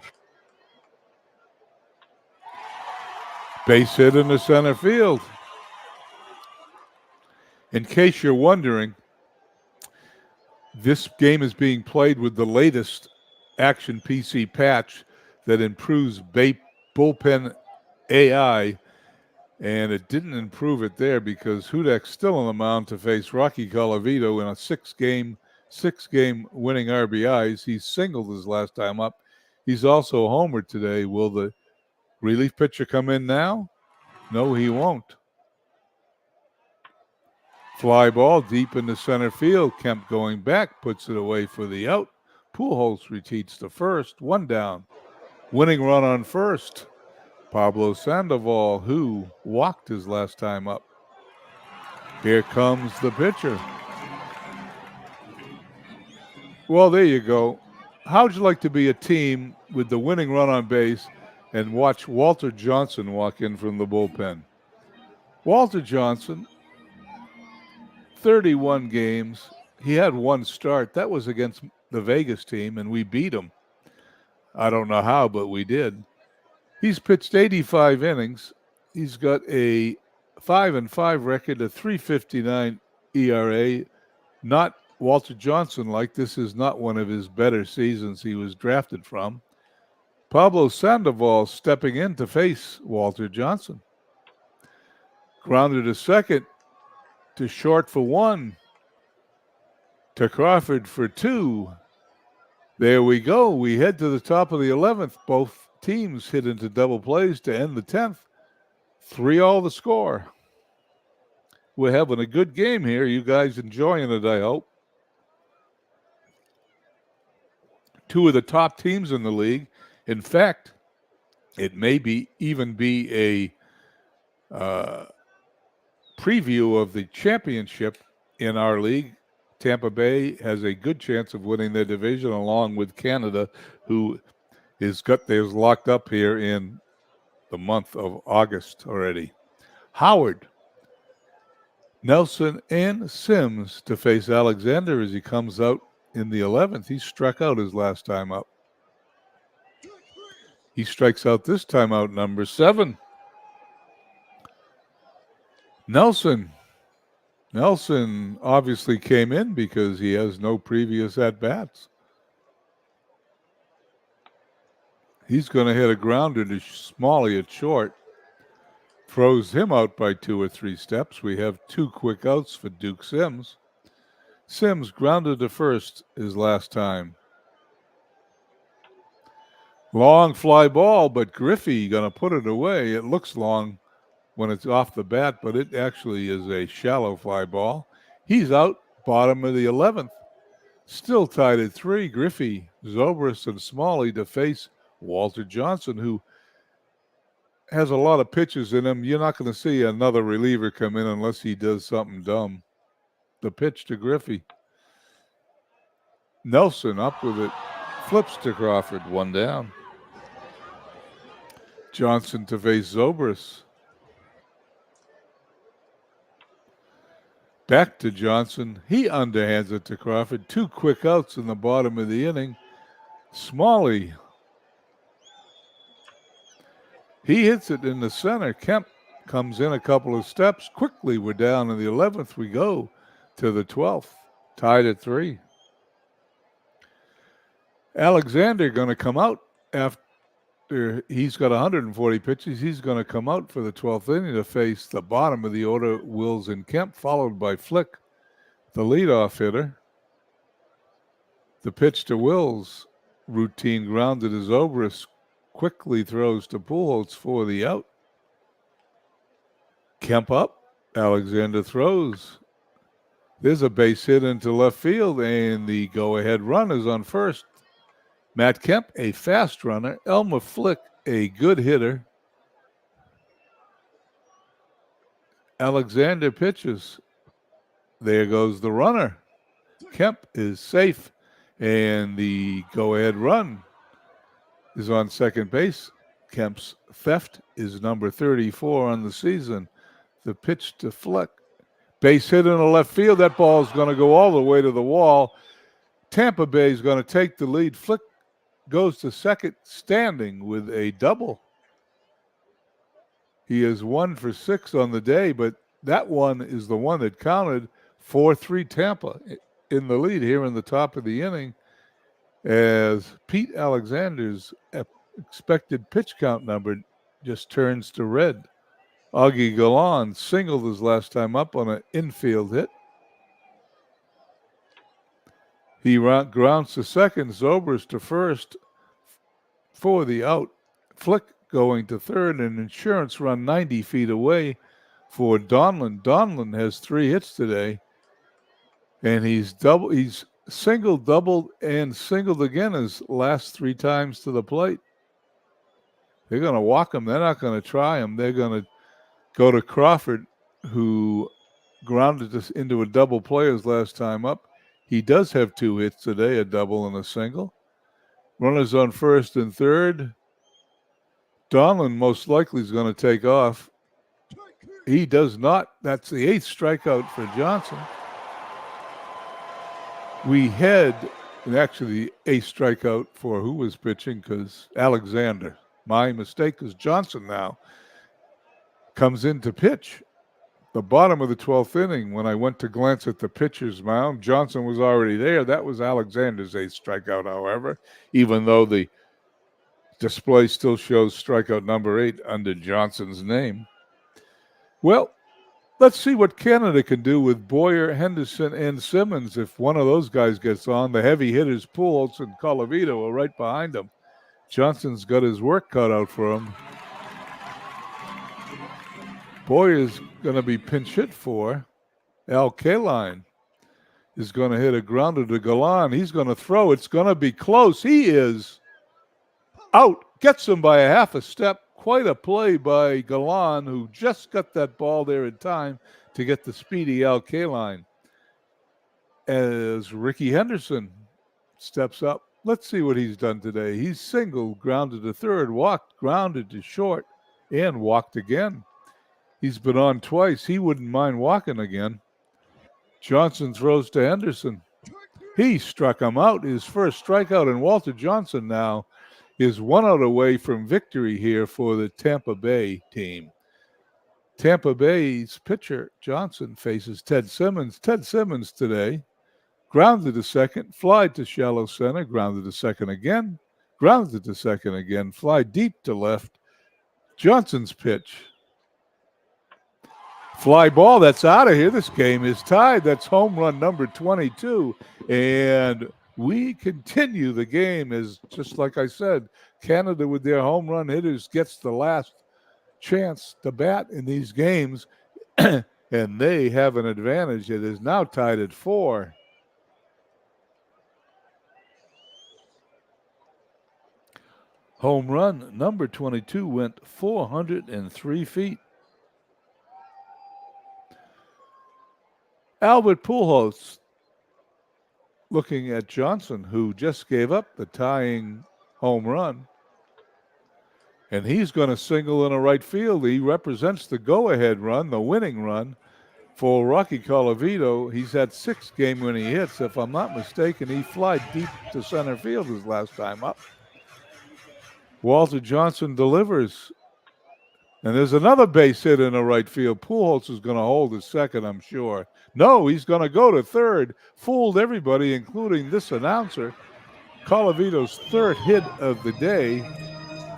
Base hit in the center field. In case you're wondering, this game is being played with the latest Action PC patch that improves bullpen AI, and it didn't improve it there because Hudek's still on the mound to face Rocky Colavito in a 6-game winning RBIs. He's singled his last time up. He's also homered today. Will the relief pitcher come in now? No, he won't. Fly ball deep into center field. Kemp going back, puts it away for the out. Pujols retreats to first. 1 down. Winning run on first. Pablo Sandoval, who walked his last time up. Here comes the pitcher. Well, there you go. How'd you like to be a team with the winning run on base and watch Walter Johnson walk in from the bullpen? Walter Johnson, 31 games. He had 1 start. That was against the Vegas team, and we beat them. I don't know how, but we did. He's pitched 85 innings. He's got a 5-5 record, a 3.59 ERA. Not Walter Johnson like. This is not one of his better seasons he was drafted from. Pablo Sandoval stepping in to face Walter Johnson. Grounded to second, to short for 1, to Crawford for 2. There we go. We head to the top of the 11th. Both teams hit into double plays to end the 10th. 3-all the score. We're having a good game here. You guys enjoying it, I hope. 2 of the top teams in the league. In fact, it may even be a preview of the championship in our league. Tampa Bay has a good chance of winning their division, along with Canada, who is got theirs locked up here in the month of August already. Howard, Nelson, and Sims to face Alexander as he comes out in the 11th. He struck out his last time up. He strikes out this time out number 7. Nelson obviously came in because he has no previous at-bats. He's going to hit a grounder to Smalley at short. Throws him out by 2 or 3 steps. We have 2 quick outs for Duke Sims. Sims grounded to first his last time. Long fly ball, but Griffey going to put it away. It looks long when it's off the bat, but it actually is a shallow fly ball. He's out, bottom of the 11th. Still tied at 3. Griffey, Zobrist, and Smalley to face Walter Johnson, who has a lot of pitches in him. You're not going to see another reliever come in unless he does something dumb. The pitch to Griffey. Nelson up with it. Flips to Crawford, 1 down. Johnson to face Zobrist. Back to Johnson. He underhands it to Crawford. 2 quick outs in the bottom of the inning. Smalley. He hits it in the center. Kemp comes in a couple of steps. Quickly, we're down in the 11th. We go to the 12th. Tied at 3. Alexander going to come out after he's got 140 pitches. He's going to come out for the 12th inning to face the bottom of the order, Wills and Kemp, followed by Flick, the leadoff hitter. The pitch to Wills, routine grounded as Zobrist quickly throws to Pujols for the out. Kemp up, Alexander throws. There's a base hit into left field, and the go-ahead run is on first. Matt Kemp, a fast runner. Elmer Flick, a good hitter. Alexander pitches. There goes the runner. Kemp is safe, and the go-ahead run is on second base. Kemp's theft is number 34 on the season. The pitch to Flick. Base hit in the left field. That ball is going to go all the way to the wall. Tampa Bay is going to take the lead. Flick goes to second standing with a double. He is 1 for 6 on the day, but that one is the one that counted. 4-3 Tampa in the lead here in the top of the inning as Pete Alexander's expected pitch count number just turns to red. Augie Galan singled his last time up on an infield hit. He grounds to second, Zobrist to first for the out. Flick going to third, and insurance run 90 feet away for Donlin. Donlin has 3 hits today, and he's singled, doubled, and singled again his last 3 times to the plate. They're going to walk him. They're not going to try him. They're going to go to Crawford, who grounded this into a double play his last time up. He does have 2 hits today, a double and a single. Runners on first and third. Donlin most likely is going to take off. He does not. That's the 8th strikeout for Johnson. We head And actually, a strikeout for who was pitching, because Alexander. My mistake, because Johnson now comes in to pitch. The bottom of the 12th inning, when I went to glance at the pitcher's mound, Johnson was already there. That was Alexander's eighth strikeout, however, even though the display still shows strikeout number 8 under Johnson's name. Well, let's see what Canada can do with Boyer, Henderson, and Simmons. If one of those guys gets on, the heavy hitters, Pujols and Colavito, are right behind him. Johnson's got his work cut out for him. Boyer's going to be pinch hit for. Al Kaline is going to hit a grounder to Galan. He's going to throw. It's going to be close. He is out. Gets him by a half a step. Quite a play by Galan, who just got that ball there in time to get the speedy Al Kaline. As Ricky Henderson steps up, let's see what he's done today. He's singled, grounded to third, walked, grounded to short, and walked again. He's been on twice. He wouldn't mind walking again. Johnson throws to Henderson. He struck him out. His first strikeout, and Walter Johnson now is 1 out away from victory here for the Tampa Bay team. Tampa Bay's pitcher, Johnson, faces Ted Simmons. Ted Simmons today grounded to second, fly to shallow center, grounded to second again, grounded to second again, fly deep to left. Johnson's pitch. Fly ball, that's out of here. This game is tied. That's home run number 22. And we continue the game as, just like I said, Canada with their home run hitters gets the last chance to bat in these games. And they have an advantage. It is now tied at 4. Home run number 22 went 403 feet. Albert Pujols looking at Johnson, who just gave up the tying home run. And he's going to single in a right field. He represents the go-ahead run, the winning run for Rocky Colavito. He's had 6 game-winning hits. If I'm not mistaken, he flied deep to center field his last time up. Walter Johnson delivers. And there's another base hit in the right field. Pujols is going to hold his second, I'm sure. No, he's going to go to third. Fooled everybody, including this announcer. Colavito's third hit of the day.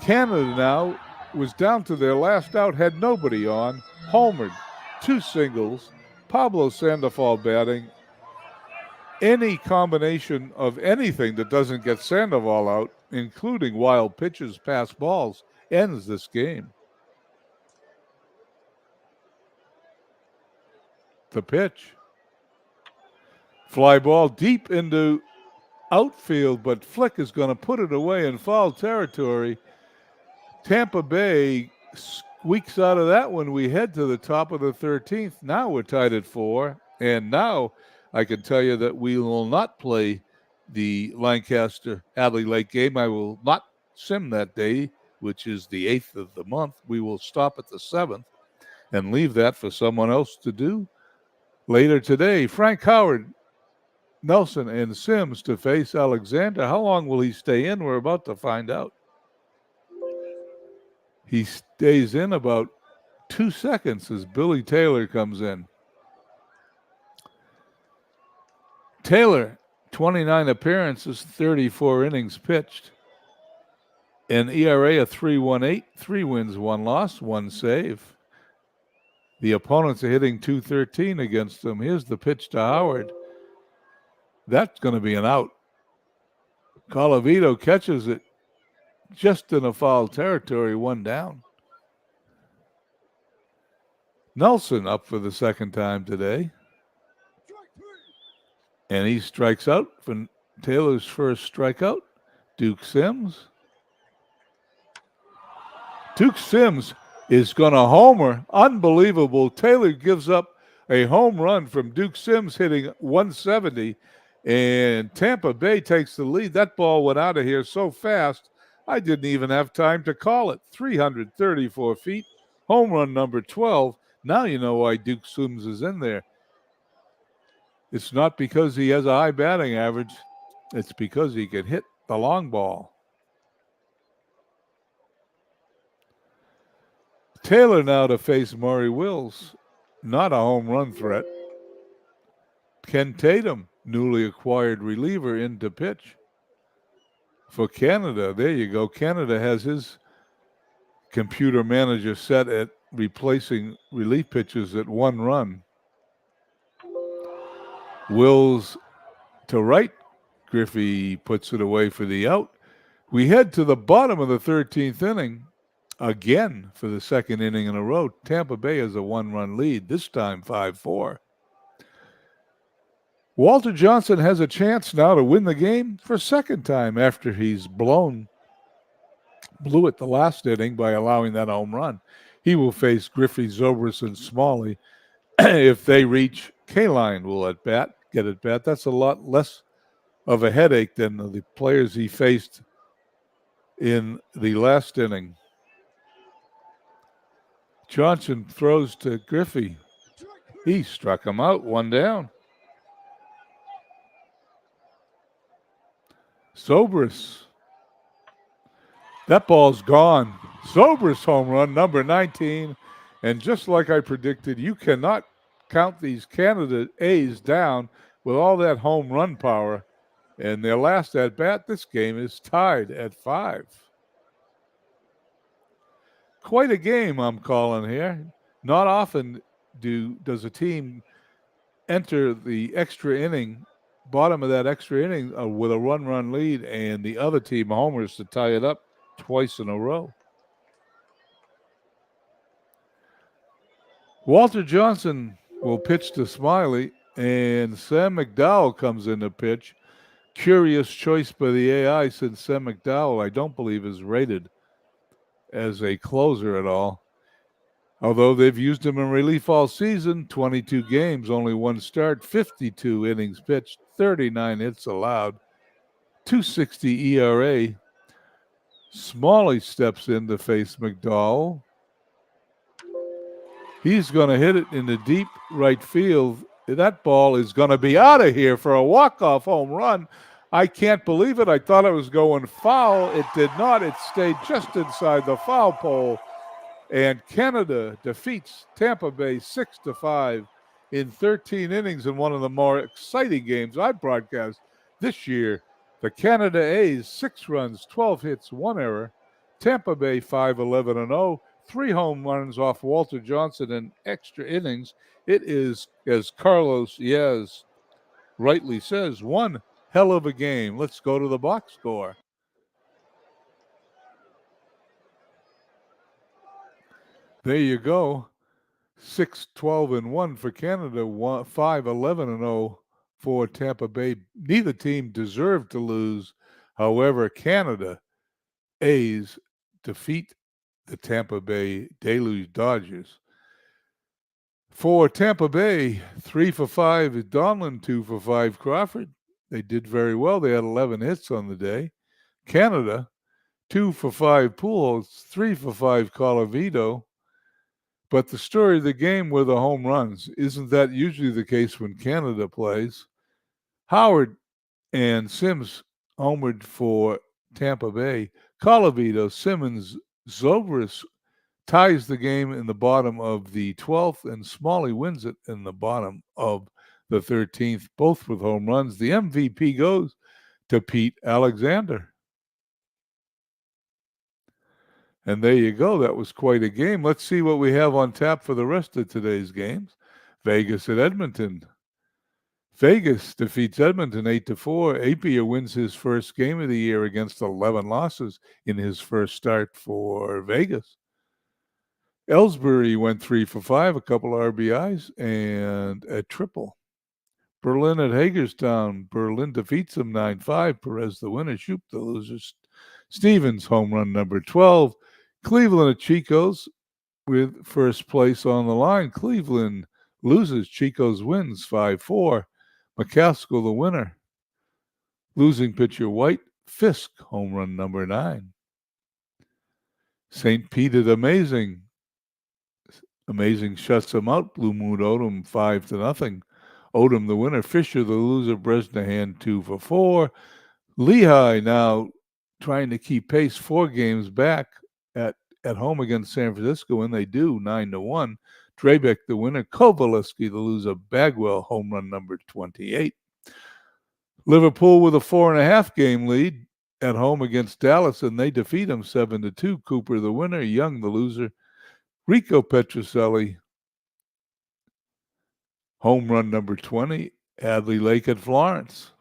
Canada now was down to their last out, had nobody on. Homered, 2 singles. Pablo Sandoval batting. Any combination of anything that doesn't get Sandoval out, including wild pitches, pass balls, ends this game. The pitch. Fly ball deep into outfield, but Flick is going to put it away in foul territory. Tampa Bay squeaks out of that one. We head to the top of the 13th. Now we're tied at 4. And now I can tell you that we will not play the Lancaster-Hadley Lake game. I will not sim that day, which is the 8th of the month. We will stop at the 7th and leave that for someone else to do. Later today, Frank Howard, Nelson, and Sims to face Alexander. How long will he stay in? We're about to find out. He stays in about 2 seconds as Billy Taylor comes in. Taylor, 29 appearances, 34 innings pitched. An ERA of 3.18, 3 wins, 1 loss, 1 save. The opponents are hitting .213 against them. Here's the pitch to Howard. That's going to be an out. Colavito catches it just in a foul territory, 1 down. Nelson up for the second time today. And he strikes out for Taylor's first strikeout. Duke Sims. Duke Sims is going to homer. Unbelievable. Taylor gives up a home run from Duke Sims hitting 170, and Tampa Bay takes the lead. That ball went out of here so fast, I didn't even have time to call it. 334 feet, home run number 12. Now you know why Duke Sims is in there. It's not because he has a high batting average. It's because he can hit the long ball. Taylor now to face Maury Wills. Not a home run threat. Ken Tatum, newly acquired reliever, in to pitch. For Canada, there you go. Canada has his computer manager set at replacing relief pitchers at 1 run. Wills to right. Griffey puts it away for the out. We head to the bottom of the 13th inning again for the second inning in a row. Tampa Bay has a 1-run lead, this time 5-4. Walter Johnson has a chance now to win the game for a second time after he's blew it the last inning by allowing that home run. He will face Griffey, Zobrist, and Smalley. If they reach, Kaline will get at bat. That's a lot less of a headache than the players he faced in the last inning. Johnson throws to Griffey. He struck him out, 1 down. Zobrist. That ball's gone. Zobrist home run, number 19. And just like I predicted, you cannot count these Canada A's down with all that home run power. And their last at bat, this game is tied at 5. Quite a game I'm calling here. Not often does a team enter the extra inning, bottom of that extra inning, with a 1-run lead, and the other team homers to tie it up twice in a row. Walter Johnson will pitch to Smiley, and Sam McDowell comes in to pitch. Curious choice by the AI, since Sam McDowell, I don't believe, is rated as a closer at all. Although they've used him in relief all season, 22 games, only 1 start, 52 innings pitched, 39 hits allowed, 2.60 ERA. Smalley steps in to face McDowell. He's going to hit it in the deep right field. That ball is going to be out of here for a walk-off home run. I can't believe it. I thought it was going foul. It did not. It stayed just inside the foul pole. And Canada defeats Tampa Bay 6-5 in 13 innings in one of the more exciting games I broadcast this year. The Canada A's 6 runs, 12 hits, 1 error. Tampa Bay 5-11-0, 3 home runs off Walter Johnson in extra innings. It is, as Carlos Yaz rightly says, one hell of a game. Let's go to the box score. There you go. 6-12-1 for Canada, 5-11-0 for Tampa Bay. Neither team deserved to lose. However, Canada A's defeat the Tampa Bay Deluge Dodgers. For Tampa Bay, 3 for 5 is Donlin, 2 for 5 Crawford. They did very well. They had 11 hits on the day. Canada, 2 for 5 Pujols, 3 for 5 Colavito. But the story of the game were the home runs. Isn't that usually the case when Canada plays? Howard and Sims homered for Tampa Bay. Colavito, Simmons, Zobrist ties the game in the bottom of the 12th, and Smalley wins it in the bottom of the 13th, both with home runs. The MVP goes to Pete Alexander. And there you go. That was quite a game. Let's see what we have on tap for the rest of today's games. Vegas at Edmonton. Vegas defeats Edmonton 8-4. Appiah wins his first game of the year against 11 losses in his first start for Vegas. Ellsbury went 3 for 5, a couple RBIs, and a triple. Berlin at Hagerstown. Berlin defeats them 9-5. Perez the winner, Shoop the losers. Stevens home run number 12. Cleveland at Chico's with first place on the line. Cleveland loses. Chico's wins 5-4. McCaskill the winner. Losing pitcher White. Fisk home run number 9. St. Pete at Amazing. Amazing shuts him out. Blue Moon Odom 5-0. Odom the winner. Fisher the loser. Bresnahan 2 for 4. Lehigh now trying to keep pace 4 games back at home against San Francisco, and they do 9-1. Drabeck, the winner. Kovaleski, the loser. Bagwell, home run number 28. Liverpool with a 4.5 game lead at home against Dallas, and they defeat them 7-2. Cooper, the winner. Young, the loser. Rico Petrocelli, home run number 20. Hadley Lake at Florence.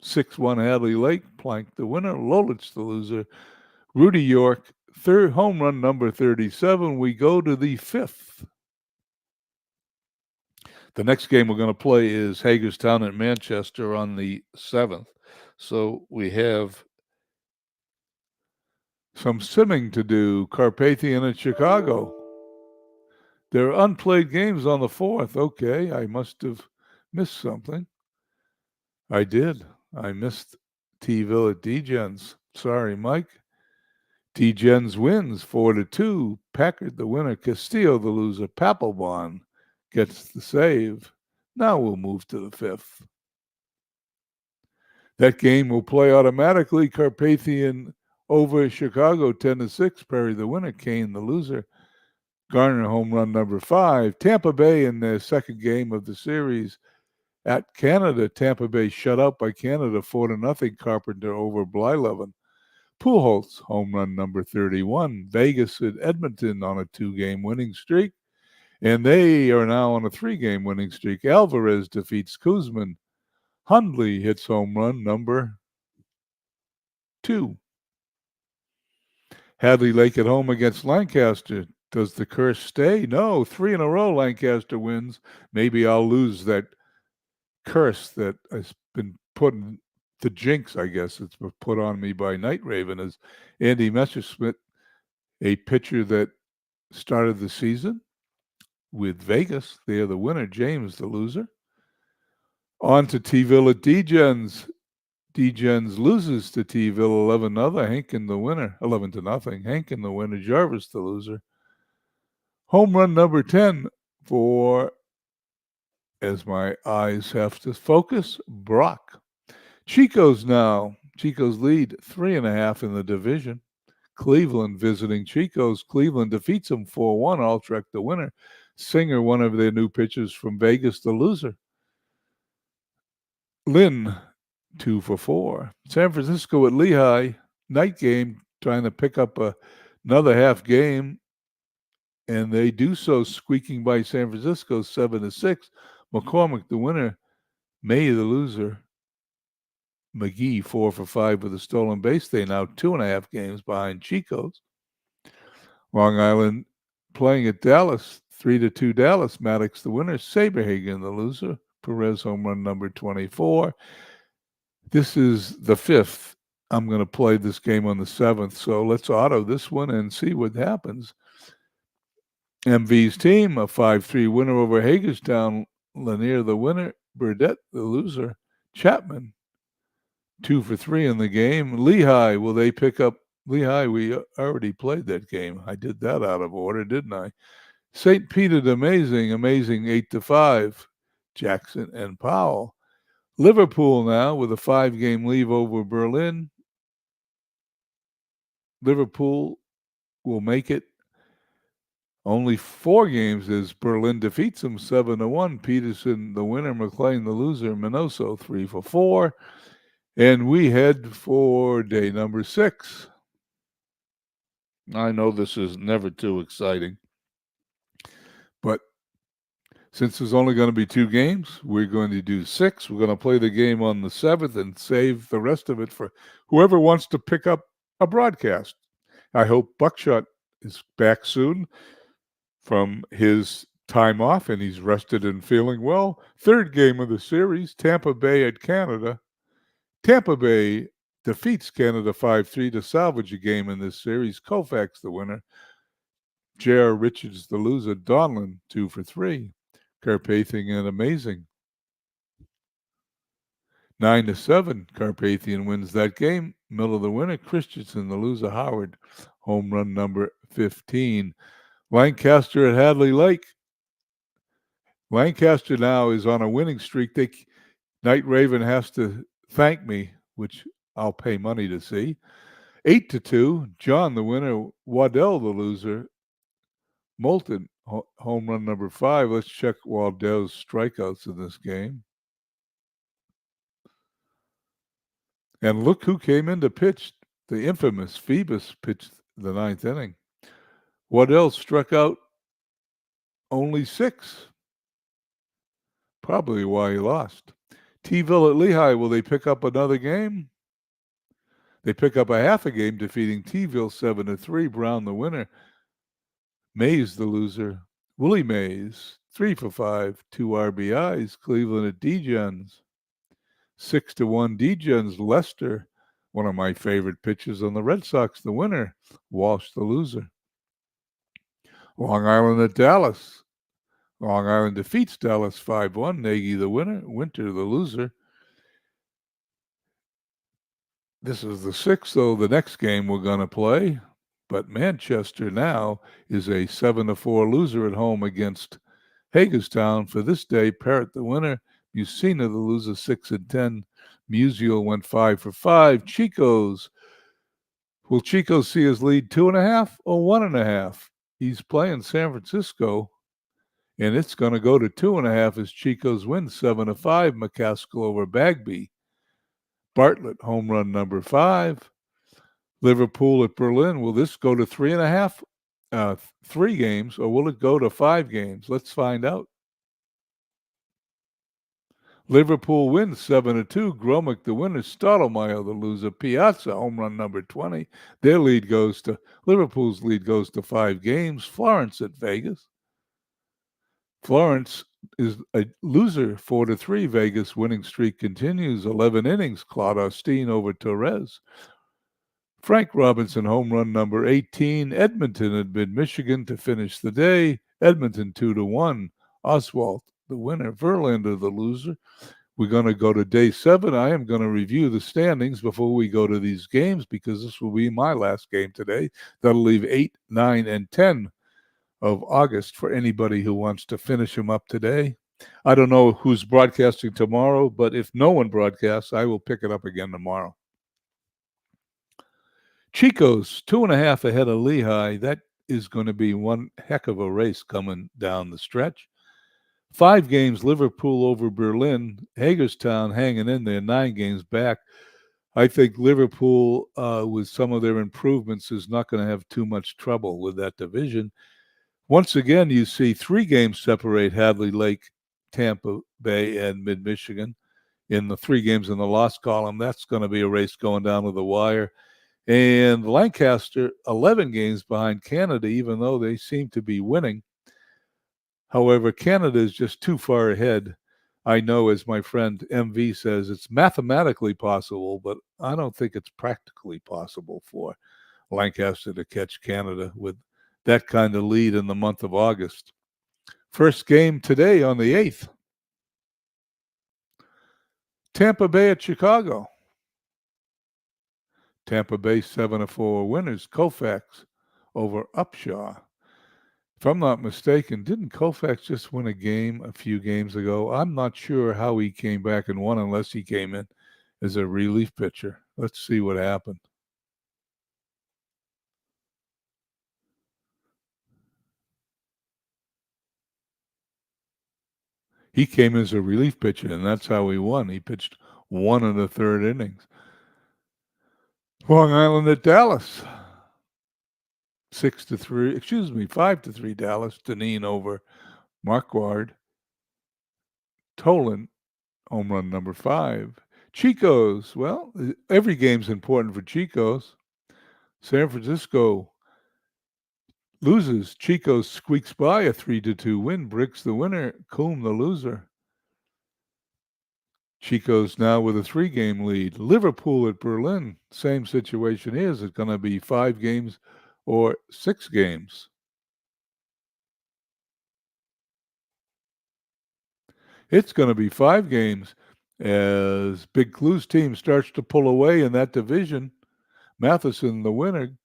6-1 Hadley Lake, Plank the winner. Lolich, the loser. Rudy York, third home run number 37. We go to the 5th. The next game we're going to play is Hagerstown at Manchester on the 7th. So we have some simming to do. Carpathian at Chicago. There are unplayed games on the 4th. Okay, I must have missed something. I did. I missed T-Ville at D-Gens. Sorry, Mike. D-Gens wins 4-2. Packard, the winner. Castillo, the loser. Papelbon gets the save. Now we'll move to the 5th. That game will play automatically. Carpathian over Chicago 10-6. Perry, the winner. Kane, the loser. Garner, home run number 5. Tampa Bay in their second game of the series at Canada. Tampa Bay shut out by Canada 4-0. Carpenter over Blyleven. Pujols, home run number 31. Vegas at Edmonton on a 2-game winning streak. And they are now on a 3-game winning streak. Alvarez defeats Kuzman. Hundley hits home run number 2. Hadley Lake at home against Lancaster. Does the curse stay? No, 3 in a row Lancaster wins. Maybe I'll lose that curse that has been put in the jinx, I guess it's been put on me by Night Raven, as Andy Messerschmidt, a pitcher that started the season with Vegas. They are the winner. James, the loser. On to T-Ville at D-Gens. D-Gens loses to T-Ville 11-0. Hankin, the winner. 11-0. Hankin, the winner. Jarvis, the loser. Home run number 10 for, as my eyes have to focus, Brock. Chico's now. Chico's lead 3.5 in the division. Cleveland visiting Chico's. Cleveland defeats them 4-1. Altrek, the winner. Singer, one of their new pitchers from Vegas, the loser. Lynn, 2-4. San Francisco at Lehigh. Night game, trying to pick up another half game. And they do so, squeaking by San Francisco 7-6. McCormick, the winner. May, the loser. McGee, 4-5 with a stolen base. They now 2.5 games behind Chico's. Long Island playing at Dallas, 3-2 Dallas. Maddox, the winner. Saberhagen, the loser. Perez, home run number 24. This is the 5th. I'm going to play this game on the 7th. So let's auto this one and see what happens. MV's team, a 5-3 winner over Hagerstown. Lanier, the winner. Burdette, the loser. Chapman, 2-3 in the game. Lehigh, will they pick up? Lehigh, we already played that game. I did that out of order, didn't I? St. Peter, amazing 8-5. Jackson and Powell. Liverpool now with a 5-game lead over Berlin. Liverpool will make it only 4 games as Berlin defeats them 7-1. Peterson, the winner. McLean, the loser. Minoso, 3-4. And we head for day number 6. I know this is never too exciting, but since there's only going to be 2 games, we're going to do 6. We're going to play the game on the 7th and save the rest of it for whoever wants to pick up a broadcast. I hope Buckshot is back soon from his time off and he's rested and feeling well. 3rd game of the series, Tampa Bay at Canada. Tampa Bay defeats Canada 5-3 to salvage a game in this series. Koufax, the winner. J.R. Richards, the loser. Donlin, 2-3. Carpathian, amazing. 9-7. Carpathian wins that game. Miller, the winner. Christensen, the loser. Howard, home run number 15. Lancaster at Hadley Lake. Lancaster now is on a winning streak. Night Raven has to thank me which I'll pay money to see. 8-2, John the winner, Waddell the loser, Moulton home run number 5. Let's check Waddell's strikeouts in this game. And look who came in to pitch. The infamous Phoebus pitched the 9th inning. Waddell struck out only 6. Probably why he lost. T-Ville at Lehigh, will they pick up another game? They pick up a half a game, defeating T-Ville 7-3. Brown the winner. Mays the loser. Willie Mays, 3 for 5, 2 RBIs. Cleveland at D-Gens. 6-1 D-Gens. Lester, one of my favorite pitchers on the Red Sox, the winner. Walsh the loser. Long Island at Dallas. Long Island defeats Dallas 5-1. Nagy the winner. Winter the loser. This is the 6th, though, the next game we're going to play. But Manchester now is a 7-4 loser at home against Hagerstown. For this day, Parrott the winner. Musina the loser, 6-10. Musial went 5 for 5. Chico's. Will Chico see his lead 2.5 or 1.5? He's playing San Francisco, and it's going to go to 2.5 as Chico's win 7-5. McCaskill over Bagby. Bartlett home run number 5. Liverpool at Berlin. Will this go to 3.5, 3 games, or will it go to 5 games? Let's find out. Liverpool wins 7-2. Gromick the winner. Stottlemyre the loser. Piazza home run number 20. Liverpool's lead goes to 5 games. Florence at Vegas. Florence is a loser 4-3. Vegas winning streak continues. 11 innings. Claude Austin over Torres. Frank Robinson home run number 18. Edmonton at Mid-Michigan to finish the day. Edmonton 2-1. Oswalt the winner. Verlander the loser. We're going to go to day 7. I am going to review the standings before we go to these games because this will be my last game today. That'll leave 8, 9, and 10 of August for anybody who wants to finish them up today. I don't know who's broadcasting tomorrow, but if no one broadcasts, I will pick it up again tomorrow. Chico's 2.5 ahead of Lehigh. That is going to be one heck of a race coming down the stretch. 5 games, Liverpool over Berlin. Hagerstown hanging in there, 9 games back. I think Liverpool, with some of their improvements, is not going to have too much trouble with that division. Once again, you see 3 games separate Hadley Lake, Tampa Bay, and Mid-Michigan in the 3 games in the loss column. That's going to be a race going down to the wire. And Lancaster, 11 games behind Canada, even though they seem to be winning. However, Canada is just too far ahead. I know, as my friend MV says, it's mathematically possible, but I don't think it's practically possible for Lancaster to catch Canada with that kind of lead in the month of August. First game today on the 8th. Tampa Bay at Chicago. Tampa Bay 7-4 winners. Koufax over Upshaw. If I'm not mistaken, didn't Koufax just win a game a few games ago? I'm not sure how he came back and won unless he came in as a relief pitcher. Let's see what happened. He came as a relief pitcher, and that's how he won. He pitched 1 1/3 innings. Long Island at Dallas. 5-3 Dallas. Deneen over Marquard. Tolan, home run number 5. Chico's, well, every game's important for Chico's. San Francisco loses. Chico's squeaks by a 3-2 win. Bricks the winner. Coombe the loser. Chico's now with a 3-game lead. Liverpool at Berlin, same situation here. Is it going to be 5 games or 6 games? It's going to be 5 games as Big Klu's team starts to pull away in that division. Matheson, the winner,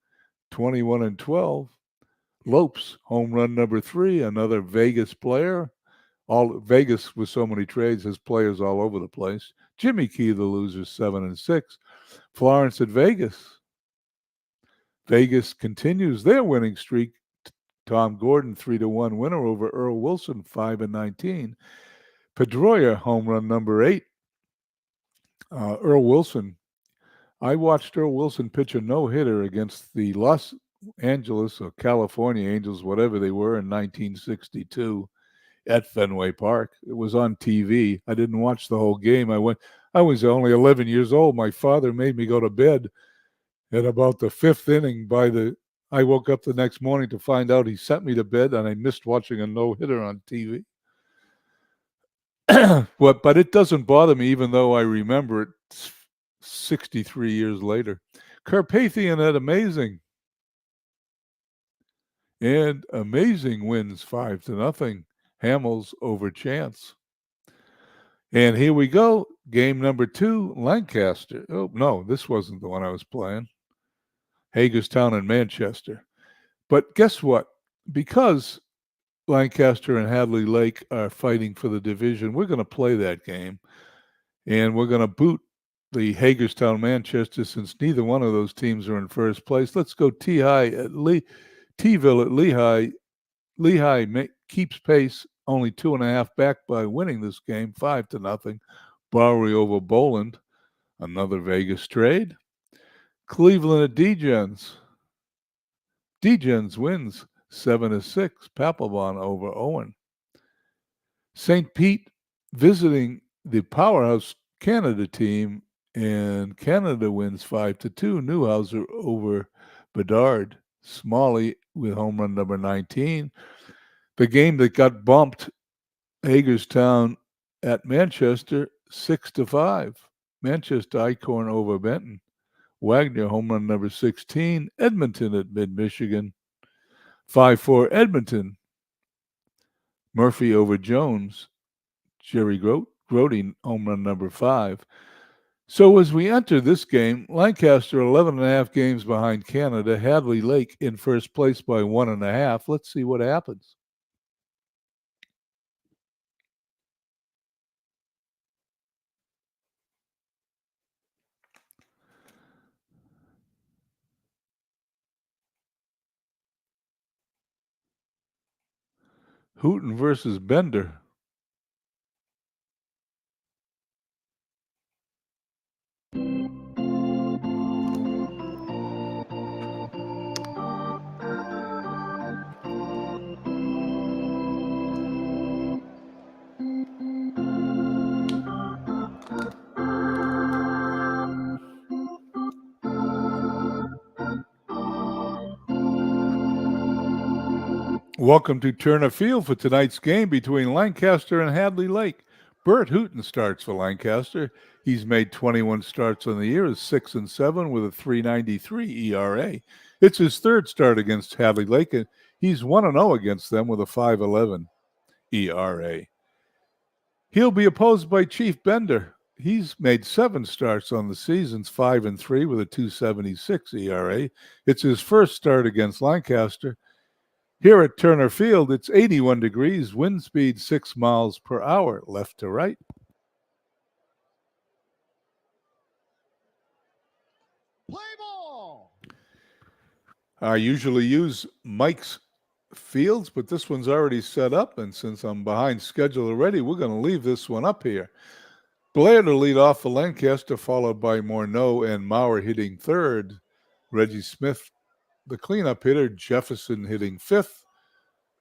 21-12. Lopes, home run number 3, another Vegas player. All Vegas with so many trades has players all over the place. Jimmy Key, the loser, 7-6. Florence at Vegas. Vegas continues their winning streak. Tom Gordon, 3-1 winner over Earl Wilson, 5-19. Pedroia, home run number 8. Earl Wilson. I watched Earl Wilson pitch a no-hitter against the Los Angeles or California Angels, whatever they were, in 1962 at Fenway Park. It was on TV. I didn't watch the whole game. I was only 11 years old. My father made me go to bed at about the 5th inning. I woke up the next morning to find out he sent me to bed, and I missed watching a no-hitter on TV. But it doesn't bother me, even though I remember it 63 years later. Carpathian at Amazing. And Amazing wins 5-0. Hamels over Chance. And here we go. Game number 2, Lancaster. Oh, no, this wasn't the one I was playing. Hagerstown and Manchester. But guess what? Because Lancaster and Hadley Lake are fighting for the division, we're going to play that game. And we're going to boot the Hagerstown Manchester, since neither one of those teams are in first place. Let's go T-Ville at Lehigh. Lehigh keeps pace, only 2.5 back by winning this game, 5-0. Bowery over Boland, another Vegas trade. Cleveland at Degens. Degens wins 7-6. Papelbon over Owen. St. Pete visiting the powerhouse Canada team, and Canada wins 5-2. Newhauser over Bedard. Smalley with home run number 19. The game that got bumped, Hagerstown at Manchester, 6-5. Manchester Eichhorn over Benton. Wagner, home run number 16. Edmonton at Mid-Michigan, 5-4 Edmonton. Murphy over Jones. Jerry Grody, home run number 5. So as we enter this game, Lancaster 11.5 games behind Canada. Hadley Lake in first place by 1.5. Let's see what happens. Hooten versus Bender. Welcome to Turner Field for tonight's game between Lancaster and Hadley Lake. Bert Hooten starts for Lancaster. He's made 21 starts on the year, is 6-7 with a 3.93 ERA. It's his third start against Hadley Lake, and he's 1-0 against them with a 5.11 ERA. He'll be opposed by Chief Bender. He's made 7 starts on the season's 5-3 with a 2.76 ERA. It's his first start against Lancaster. Here at Turner Field, it's 81 degrees, wind speed 6 miles per hour, left to right. Play ball. I usually use Mike's Fields, but this one's already set up, and since I'm behind schedule already, we're going to leave this one up here. Blair to lead off for Lancaster, followed by Morneau and Maurer hitting third. Reggie Smith, the cleanup hitter. Jefferson hitting fifth.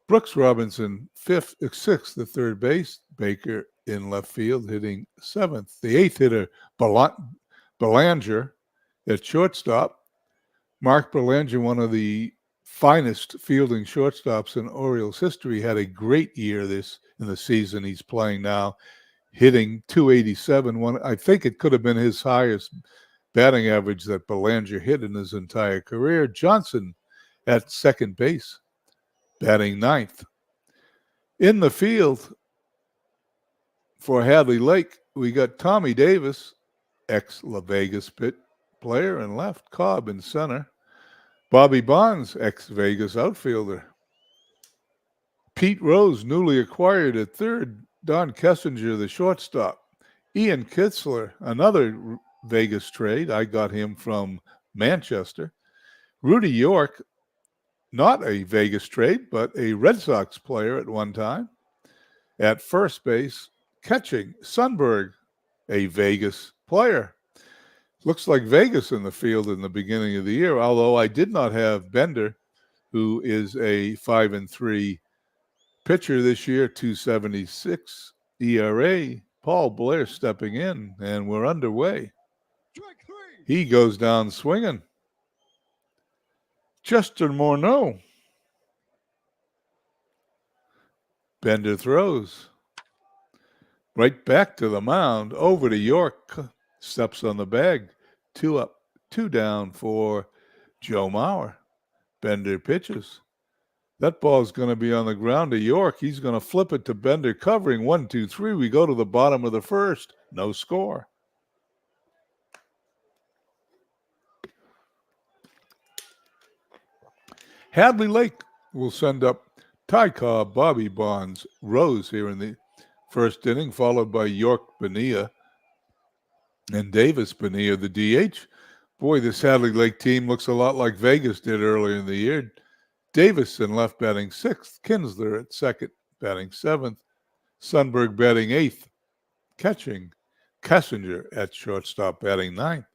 Brooks Robinson, sixth at third base. Baker in left field hitting seventh. The eighth hitter, Belanger at shortstop. Mark Belanger, one of the finest fielding shortstops in Orioles history, had a great year in the season he's playing now, hitting 287. I think it could have been his highest batting average that Belanger hit in his entire career. Johnson at second base, batting ninth. In the field for Hadley Lake, we got Tommy Davis, ex-La Vegas pit player, in left. Cobb in center. Bobby Bonds, ex-Vegas outfielder. Pete Rose, newly acquired at third. Don Kessinger, the shortstop. Ian Kitzler, another Vegas trade. I got him from Manchester. Rudy York, not a Vegas trade, but a Red Sox player at one time. At first base, catching, Sundberg, a Vegas player. Looks like Vegas in the field in the beginning of the year, although I did not have Bender, who is a 5-3 pitcher this year, 2.76 ERA. Paul Blair stepping in, and we're underway. He goes down swinging. Chester Morneau. Bender throws. Right back to the mound. Over to York. Steps on the bag. 2 up, 2 down for Joe Mauer. Bender pitches. That ball's going to be on the ground to York. He's going to flip it to Bender covering. 1, 2, 3. We go to the bottom of the first. No score. Hadley Lake will send up Ty Cobb, Bobby Bonds, Rose here in the first inning, followed by York Bonilla and Davis Bonilla, the DH. Boy, this Hadley Lake team looks a lot like Vegas did earlier in the year. Davison left batting 6th, Kinsler at 2nd, batting 7th, Sundberg batting 8th, catching, Kessinger at shortstop batting 9th,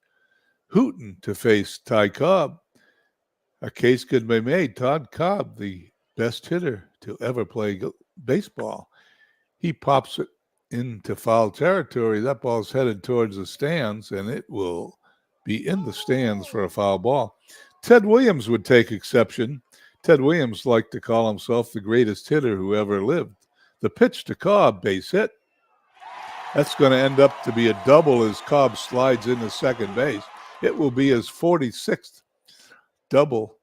Hooten to face Ty Cobb. A case could be made. Todd Cobb, the best hitter to ever play baseball. He pops it into foul territory. That ball's headed towards the stands, and it will be in the stands for a foul ball. Ted Williams would take exception. Ted Williams liked to call himself the greatest hitter who ever lived. The pitch to Cobb, base hit. That's going to end up to be a double as Cobb slides into second base. It will be his 46th double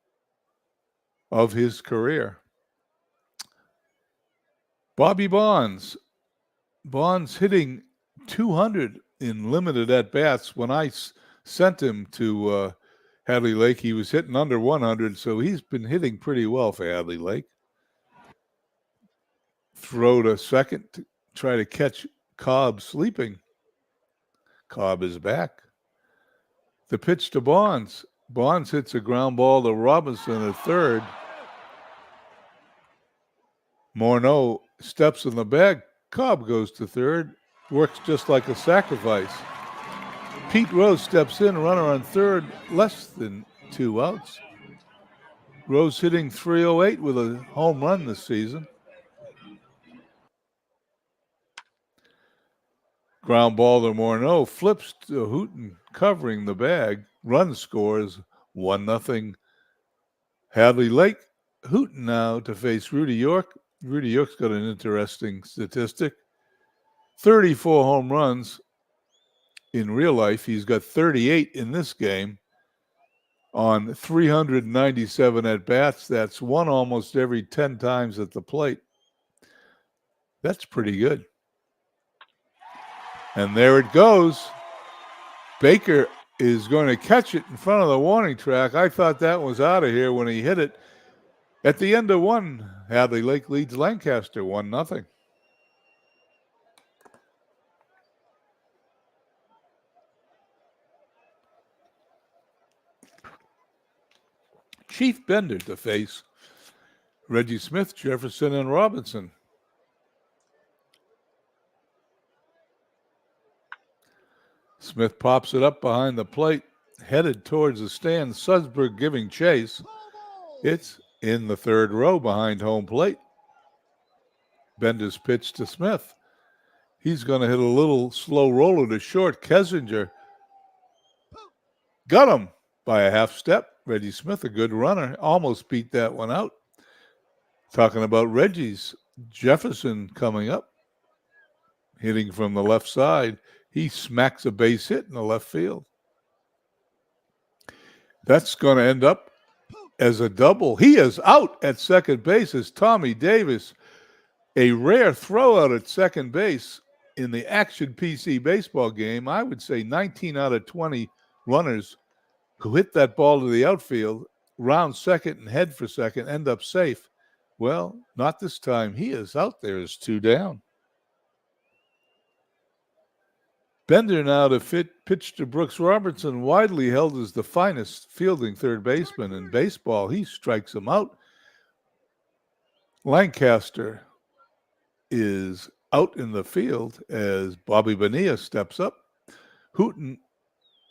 of his career. Bobby Bonds. Bonds hitting 200 in limited at-bats. When I sent him to Hadley Lake, he was hitting under 100, so he's been hitting pretty well for Hadley Lake. Throw to second to try to catch Cobb sleeping. Cobb is back. The pitch to Bonds. Bonds hits a ground ball to Robinson at third. Morneau steps in the bag. Cobb goes to third. Works just like a sacrifice. Pete Rose steps in, runner on third, less than 2 outs. Rose hitting .308 with a home run this season. Ground ball to Morneau, flips to Hooten, covering the bag. Run scores 1-0. Hadley Lake. Hooten now to face Rudy York. Rudy York's got an interesting statistic. 34 home runs in real life. He's got 38 in this game on 397 at-bats. That's one almost every 10 times at the plate. That's pretty good. And there it goes. Baker is going to catch it in front of the warning track. I thought that was out of here when he hit it. At the end of 1, Hadley Lake leads Lancaster 1-0. Chief Bender to face Reggie Smith, Jefferson, and Robinson. Smith pops it up behind the plate, headed towards the stand. Sundberg giving chase. It's in the third row behind home plate. Bender's pitch to Smith. He's going to hit a little slow roller to short. Kessinger got him by a half step. Reggie Smith, a good runner, almost beat that one out. Talking about Reggie's, Jefferson coming up, hitting from the left side. He smacks a base hit in the left field. That's going to end up as a double. He is out at second base as Tommy Davis. A rare throw out at second base in the Action PC baseball game. I would say 19 out of 20 runners who hit that ball to the outfield, round second and head for second, end up safe. Well, not this time. He is out there as 2 down. Bender now to pitch to Brooks Robertson, widely held as the finest fielding third baseman in baseball. He strikes him out. Lancaster is out in the field as Bobby Bonilla steps up. Hooten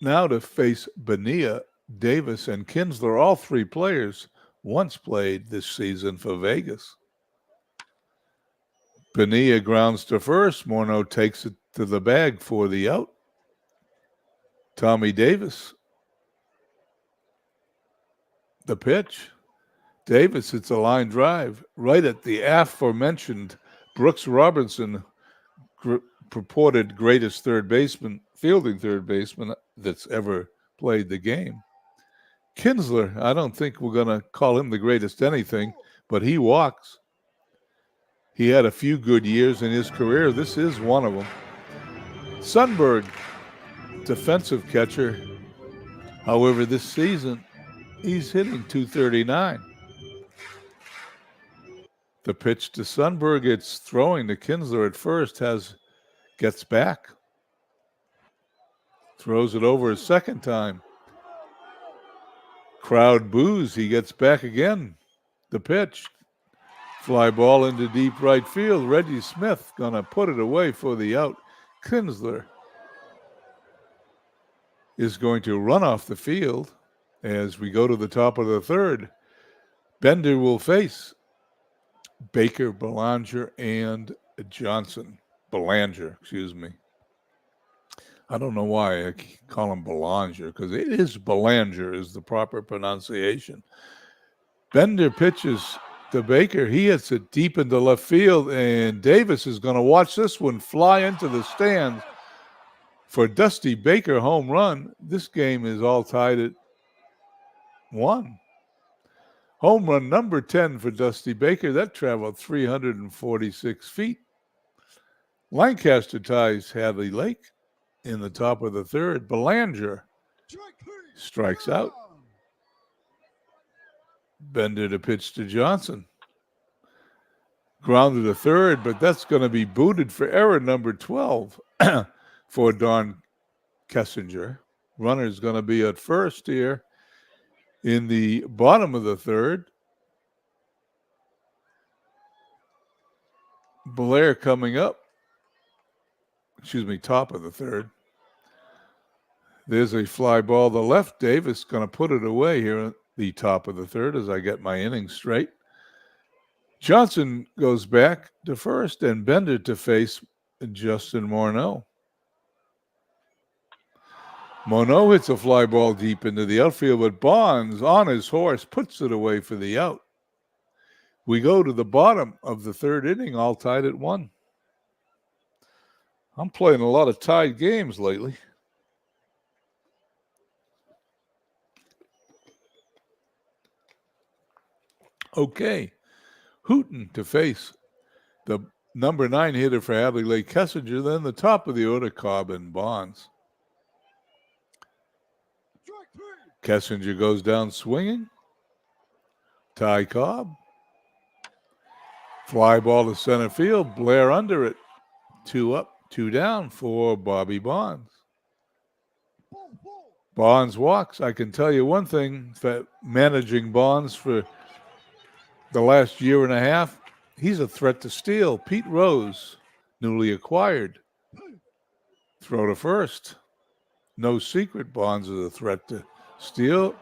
now to face Bonilla, Davis, and Kinsler, all three players once played this season for Vegas. Bonilla grounds to first. Morneau takes it to the bag for the out. Tommy Davis, the pitch. Davis hits a line drive right at the aforementioned Brooks Robertson, purported greatest fielding third baseman that's ever played the game. Kinsler, I don't think we're going to call him the greatest anything, but he walks. He had a few good years in his career. This is one of them. Sundberg, defensive catcher. However, this season, he's hitting .239. The pitch to Sundberg, it's throwing to Kinsler at first, gets back. Throws it over a second time. Crowd boos. He gets back again. The pitch. Fly ball into deep right field. Reggie Smith gonna put it away for the out. Kinsler is going to run off the field as we go to the top of the third. Bender will face Baker, Belanger, and Johnson. Belanger, excuse me. I don't know why I call him Belanger, because it is Belanger is the proper pronunciation. Bender pitches to Baker. He hits it deep into left field, and Davis is going to watch this one fly into the stands for Dusty Baker home run. This game is all tied at 1. Home run number 10 for Dusty Baker. That traveled 346 feet. Lancaster ties Hadley Lake in the top of the third. Belanger strikes out. Bender to pitch to Johnson. Grounded to third, but that's going to be booted for error number 12 for Don Kessinger. Runner's going to be at first here in the bottom of the third. Blair coming up. Top of the third. There's a fly ball to left. Davis going to put it away here at the top of the third as I get my innings straight. Johnson goes back to first and Bender to face Justin Morneau. Morneau hits a fly ball deep into the outfield, but Bonds on his horse puts it away for the out. We go to the bottom of the third inning, all tied at 1. I'm playing a lot of tied games lately. Okay. Hooten to face the number 9 hitter for Hadley Lake, Kessinger, then the top of the order, Cobb and Bonds. Kessinger goes down swinging. Ty Cobb. Fly ball to center field. Blair under it. 2 up, 2 down for Bobby Bonds. Bonds walks. I can tell you one thing, for managing Bonds for the last year and a half, he's a threat to steal. Pete Rose, newly acquired. Throw to first. No secret, Bonds is a threat to steal.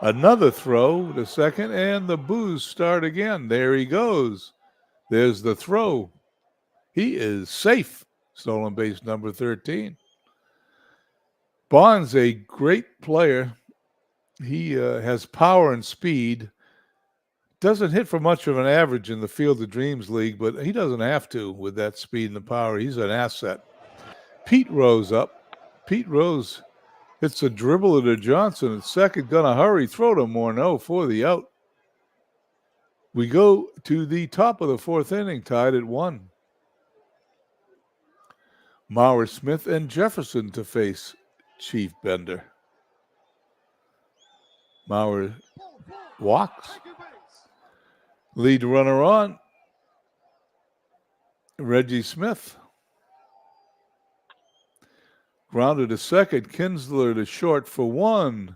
Another throw to second, and the boos start again. There he goes. There's the throw. He is safe. Stolen base number 13. Bonds, a great player. He has power and speed. Doesn't hit for much of an average in the Field of Dreams League, but he doesn't have to with that speed and the power. He's an asset. Pete Rose up. Pete Rose hits a dribble to Johnson at second. Gonna hurry. Throw to Morneau for the out. We go to the top of the fourth inning, tied at 1. Maurer Smith and Jefferson to face Chief Bender. Maurer walks. Lead runner on. Reggie Smith. Grounded to second. Kinsler to short for one.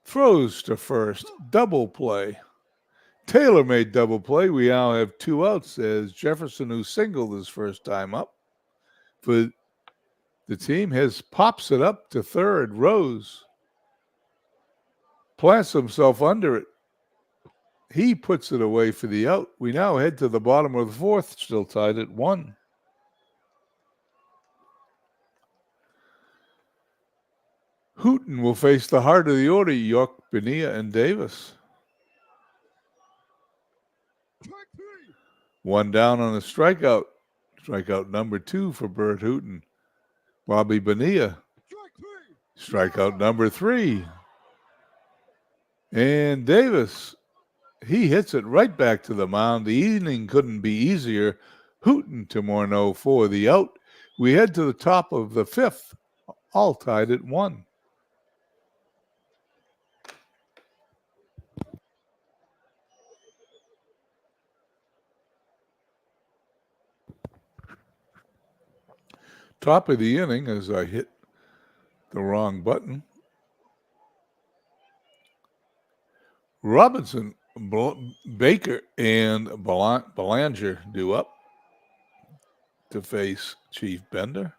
Throws to first. Double play. Taylor made double play. We now have 2 outs as Jefferson, who singled his first time up for the team, pops it up to third. Rose plants himself under it. He puts it away for the out. We now head to the bottom of the fourth, still tied at 1. Hooton will face the heart of the order, York, Bonilla, and Davis. 1 down on a strikeout. Strikeout number 2 for Bert Hooton. Bobby Bonilla. Strikeout number 3. And Davis, he hits it right back to the mound. The evening couldn't be easier. Hooton to Morneau for the out. We head to the top of the 5th, all tied at 1. Top of the inning as I hit the wrong button. Robinson, Baker, and Belanger due up to face Chief Bender.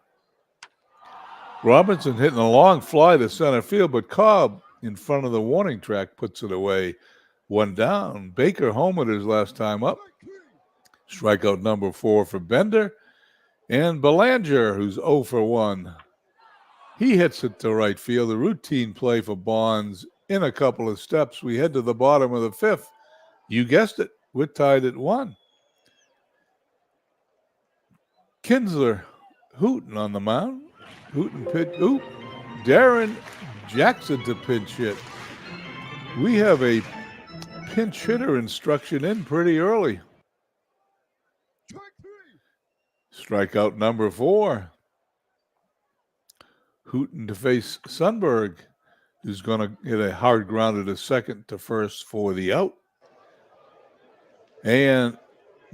Robinson hitting a long fly to center field, but Cobb in front of the warning track puts it away. 1 down. Baker homered his last time up. Strikeout number 4 for Bender. And Belanger, who's 0 for 1. He hits it to right field. A routine play for Bonds in a couple of steps. We head to the bottom of the 5th. You guessed it. We're tied at 1. Kinsler, Hooton on the mound. Hooton pitch. Darren Jackson to pinch hit. We have a pinch hitter instruction in pretty early. Strikeout number 4. Hooton to face Sundberg, who's going to hit a hard grounder to second to first for the out. And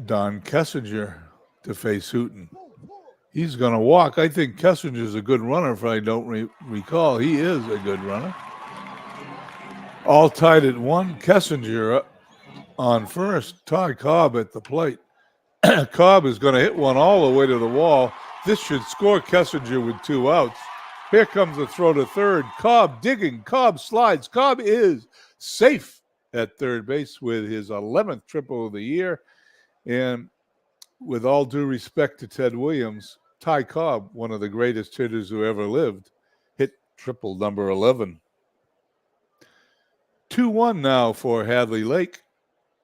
Don Kessinger to face Hooton. He's going to walk. I think Kessinger's a good runner, if I don't recall. He is a good runner. All tied at 1. Kessinger on first. Ty Cobb at the plate. Cobb is going to hit one all the way to the wall. This should score Kessinger with 2 outs. Here comes the throw to third. Cobb digging. Cobb slides. Cobb is safe at third base with his 11th triple of the year. And with all due respect to Ted Williams, Ty Cobb, one of the greatest hitters who ever lived, hit triple number 11. 2-1 now for Hadley Lake.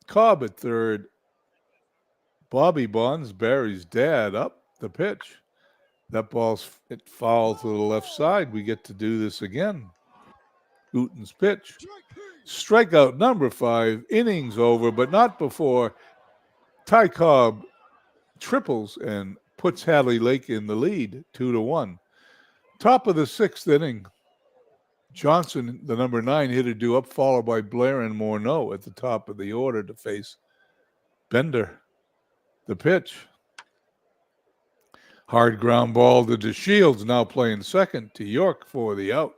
Cobb at third. Bobby Bonds, Barry's dad, up the pitch. That ball's foul to the left side. We get to do this again. Hooton's pitch. Strikeout number 5. Innings over, but not before Ty Cobb triples and puts Hadley Lake in the lead, 2-1. Top of the 6th inning. Johnson, the number 9 hitter, due up, followed by Blair and Morneau at the top of the order to face Bender. The pitch. Hard ground ball to DeShields, now playing second to York for the out.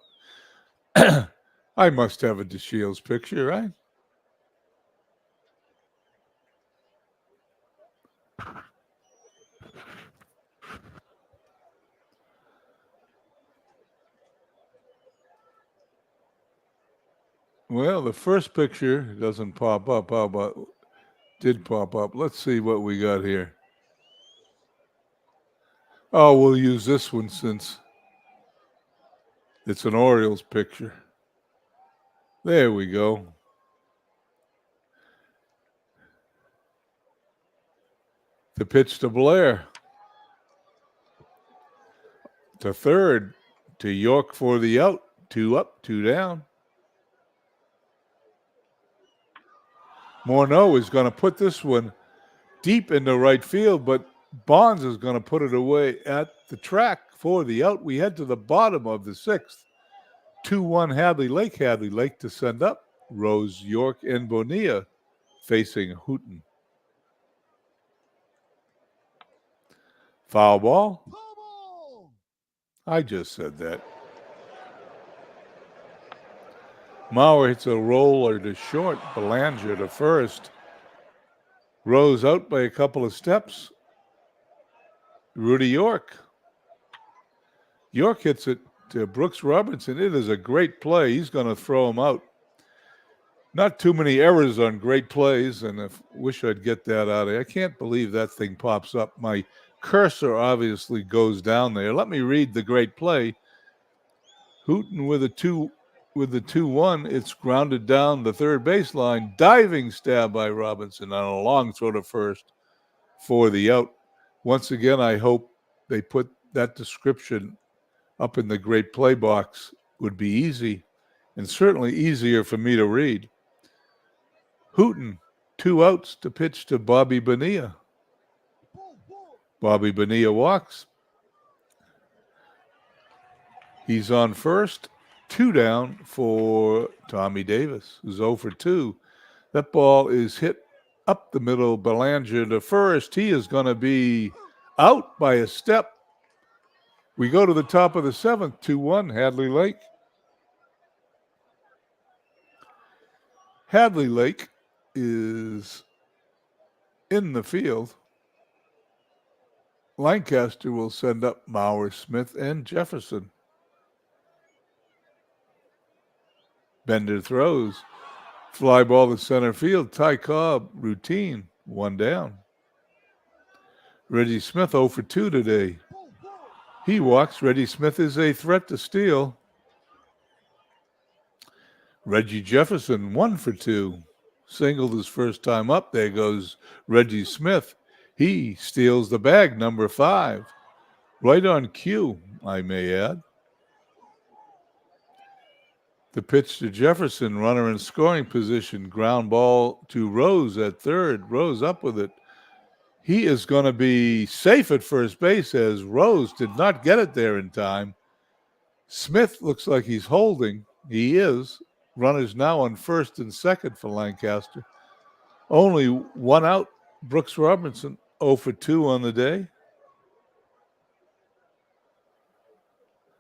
I must have a DeShields picture, right? Well, the first picture doesn't pop up. How about did pop up? Let's see what we got here. Oh, we'll use this one since it's an Orioles picture. There we go. The pitch to Blair. To third. To York for the out. 2 up, 2 down. Morneau is going to put this one deep into right field, but Bonds is going to put it away at the track for the out. We head to the bottom of the 6th. 2-1 Hadley Lake. Hadley Lake to send up. Rose, York, and Bonilla facing Hooton. Foul ball. I just said that. Mauer hits a roller to short. Belanger to first. Rose out by a couple of steps. Rudy York. York hits it to Brooks Robinson. It is a great play. He's going to throw him out. Not too many errors on great plays, and I wish I'd get that out of there. I can't believe that thing pops up. My cursor obviously goes down there. Let me read the great play. Hooten with the 2-1. It's grounded down the third baseline. Diving stab by Robinson on a long throw to first for the out. Once again, I hope they put that description up in the great play box. Would be easy, and certainly easier for me to read. Hooten, 2 outs to pitch to Bobby Bonilla. Bobby Bonilla walks. He's on first. 2 down for Tommy Davis, who's 0 for 2. That ball is hit up the middle. Belanger to first. He is going to be out by a step. We go to the top of the 7th, 2-1, Hadley Lake. Hadley Lake is in the field. Lancaster will send up Mauer, Smith, and Jefferson. Bender throws. Fly ball to center field. Ty Cobb, routine, 1 down. Reggie Smith 0 for 2 today. He walks. Reggie Smith is a threat to steal. Reggie Jefferson 1 for 2. Singled his first time up. There goes Reggie Smith. He steals the bag, number 5. Right on cue, I may add. The pitch to Jefferson, runner in scoring position. Ground ball to Rose at third. Rose up with it. He is going to be safe at first base as Rose did not get it there in time. Smith looks like he's holding. He is. Runners now on first and second for Lancaster. Only 1 out. Brooks Robinson 0 for 2 on the day.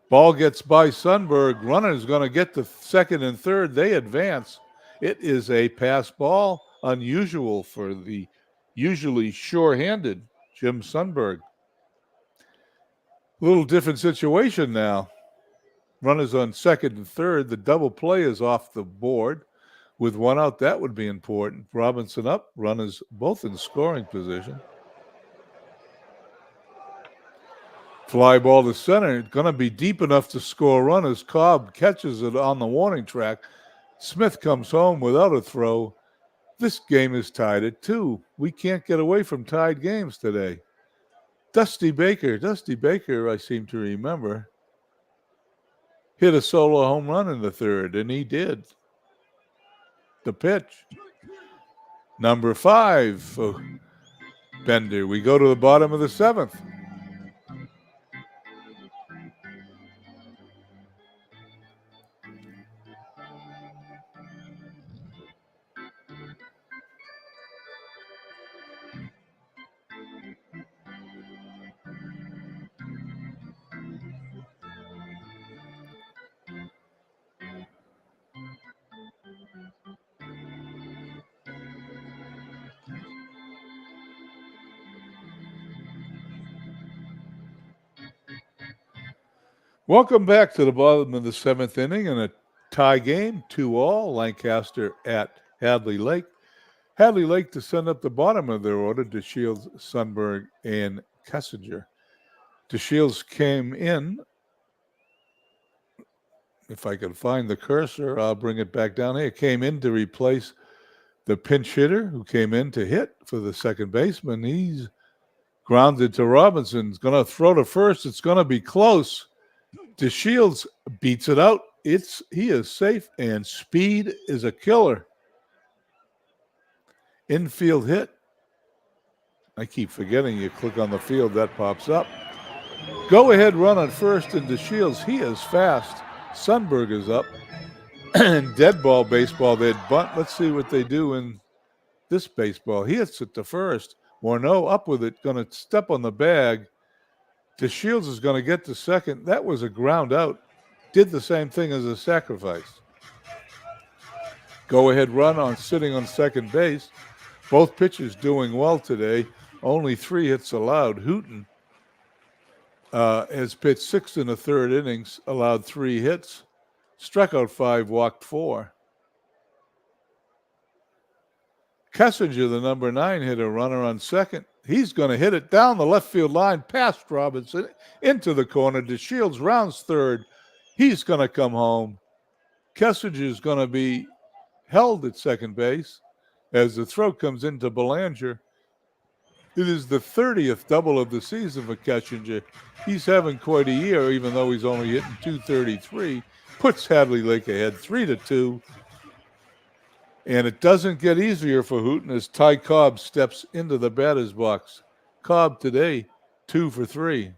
Ball gets by Sundberg. Runner's going to get to second and third. They advance. It is a pass ball, unusual for the usually sure-handed Jim Sundberg. A little different situation now. Runners on second and third. The double play is off the board. With 1 out, that would be important. Robinson up. Runners both in scoring position. Fly ball to center. Going to be deep enough to score runners. Cobb catches it on the warning track. Smith comes home without a throw. This game is tied at 2. We can't get away from tied games today. Dusty Baker, I seem to remember, hit a solo home run in the third, and he did. The pitch. Number 5 for Bender. We go to the bottom of the 7th. Welcome back to the bottom of the 7th inning in a tie game, 2-2, Lancaster at Hadley Lake. Hadley Lake to send up the bottom of their order, DeShields, Sundberg, and Kessinger. DeShields came in. If I can find the cursor, I'll bring it back down here. Came in to replace the pinch hitter who came in to hit for the second baseman. He's grounded to Robinson. He's going to throw to first. It's going to be close. DeShields beats it out. He is safe, and speed is a killer. Infield hit. I keep forgetting you click on the field, that pops up. Go ahead run on first, and DeShields, he is fast. Sundberg is up. And dead ball baseball, they'd bunt. Let's see what they do in this baseball. He hits it to first. Morneau up with it, going to step on the bag. DeShields is going to get to second. That was a ground out. Did the same thing as a sacrifice. Go-ahead run on sitting on second base. Both pitchers doing well today. Only 3 hits allowed. Hooton has pitched 6 in the third innings, allowed 3 hits, struck out 5, walked 4. Kessinger, the number 9 hitter, runner on second. He's going to hit it down the left field line past Robinson into the corner. DeShields rounds third. He's going to come home. Kessinger is going to be held at second base as the throw comes into Belanger. It is the 30th double of the season for Kessinger. He's having quite a year, even though he's only hitting .233. Puts Hadley Lake ahead 3-2. And it doesn't get easier for Hooton as Ty Cobb steps into the batter's box. Cobb today, 2 for 3.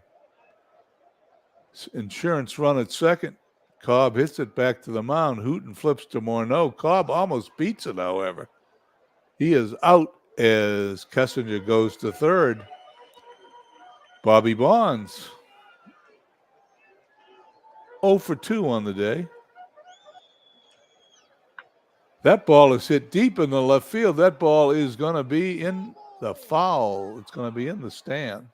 Insurance run at second. Cobb hits it back to the mound. Hooton flips to Morneau. Cobb almost beats it, however. He is out as Kessinger goes to third. Bobby Bonds, 0 for 2 on the day. That ball is hit deep in the left field. That ball is going to be in the foul. It's going to be in the stand.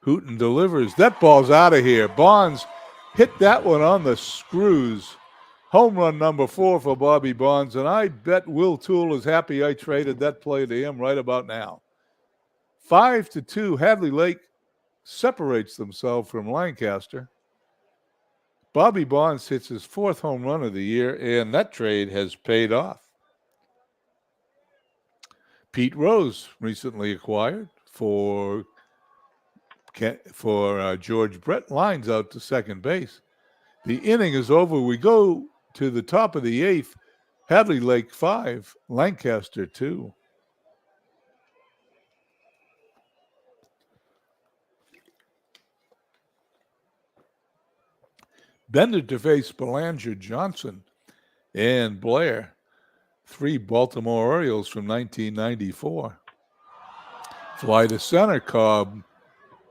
Hooton delivers. That ball's out of here. Bonds hit that one on the screws. Home run number 4 for Bobby Bonds. And I bet Will Toole is happy I traded that play to him right about now. 5-2. Hadley Lake separates themselves from Lancaster. Bobby Bonds hits his 4th home run of the year, and that trade has paid off. Pete Rose recently acquired for George Brett. Lines out to second base. The inning is over. We go to the top of the 8th. Hadley Lake 5, Lancaster 2. Bender to face Belanger, Johnson, and Blair. 3 Baltimore Orioles from 1994. Fly to center. Cobb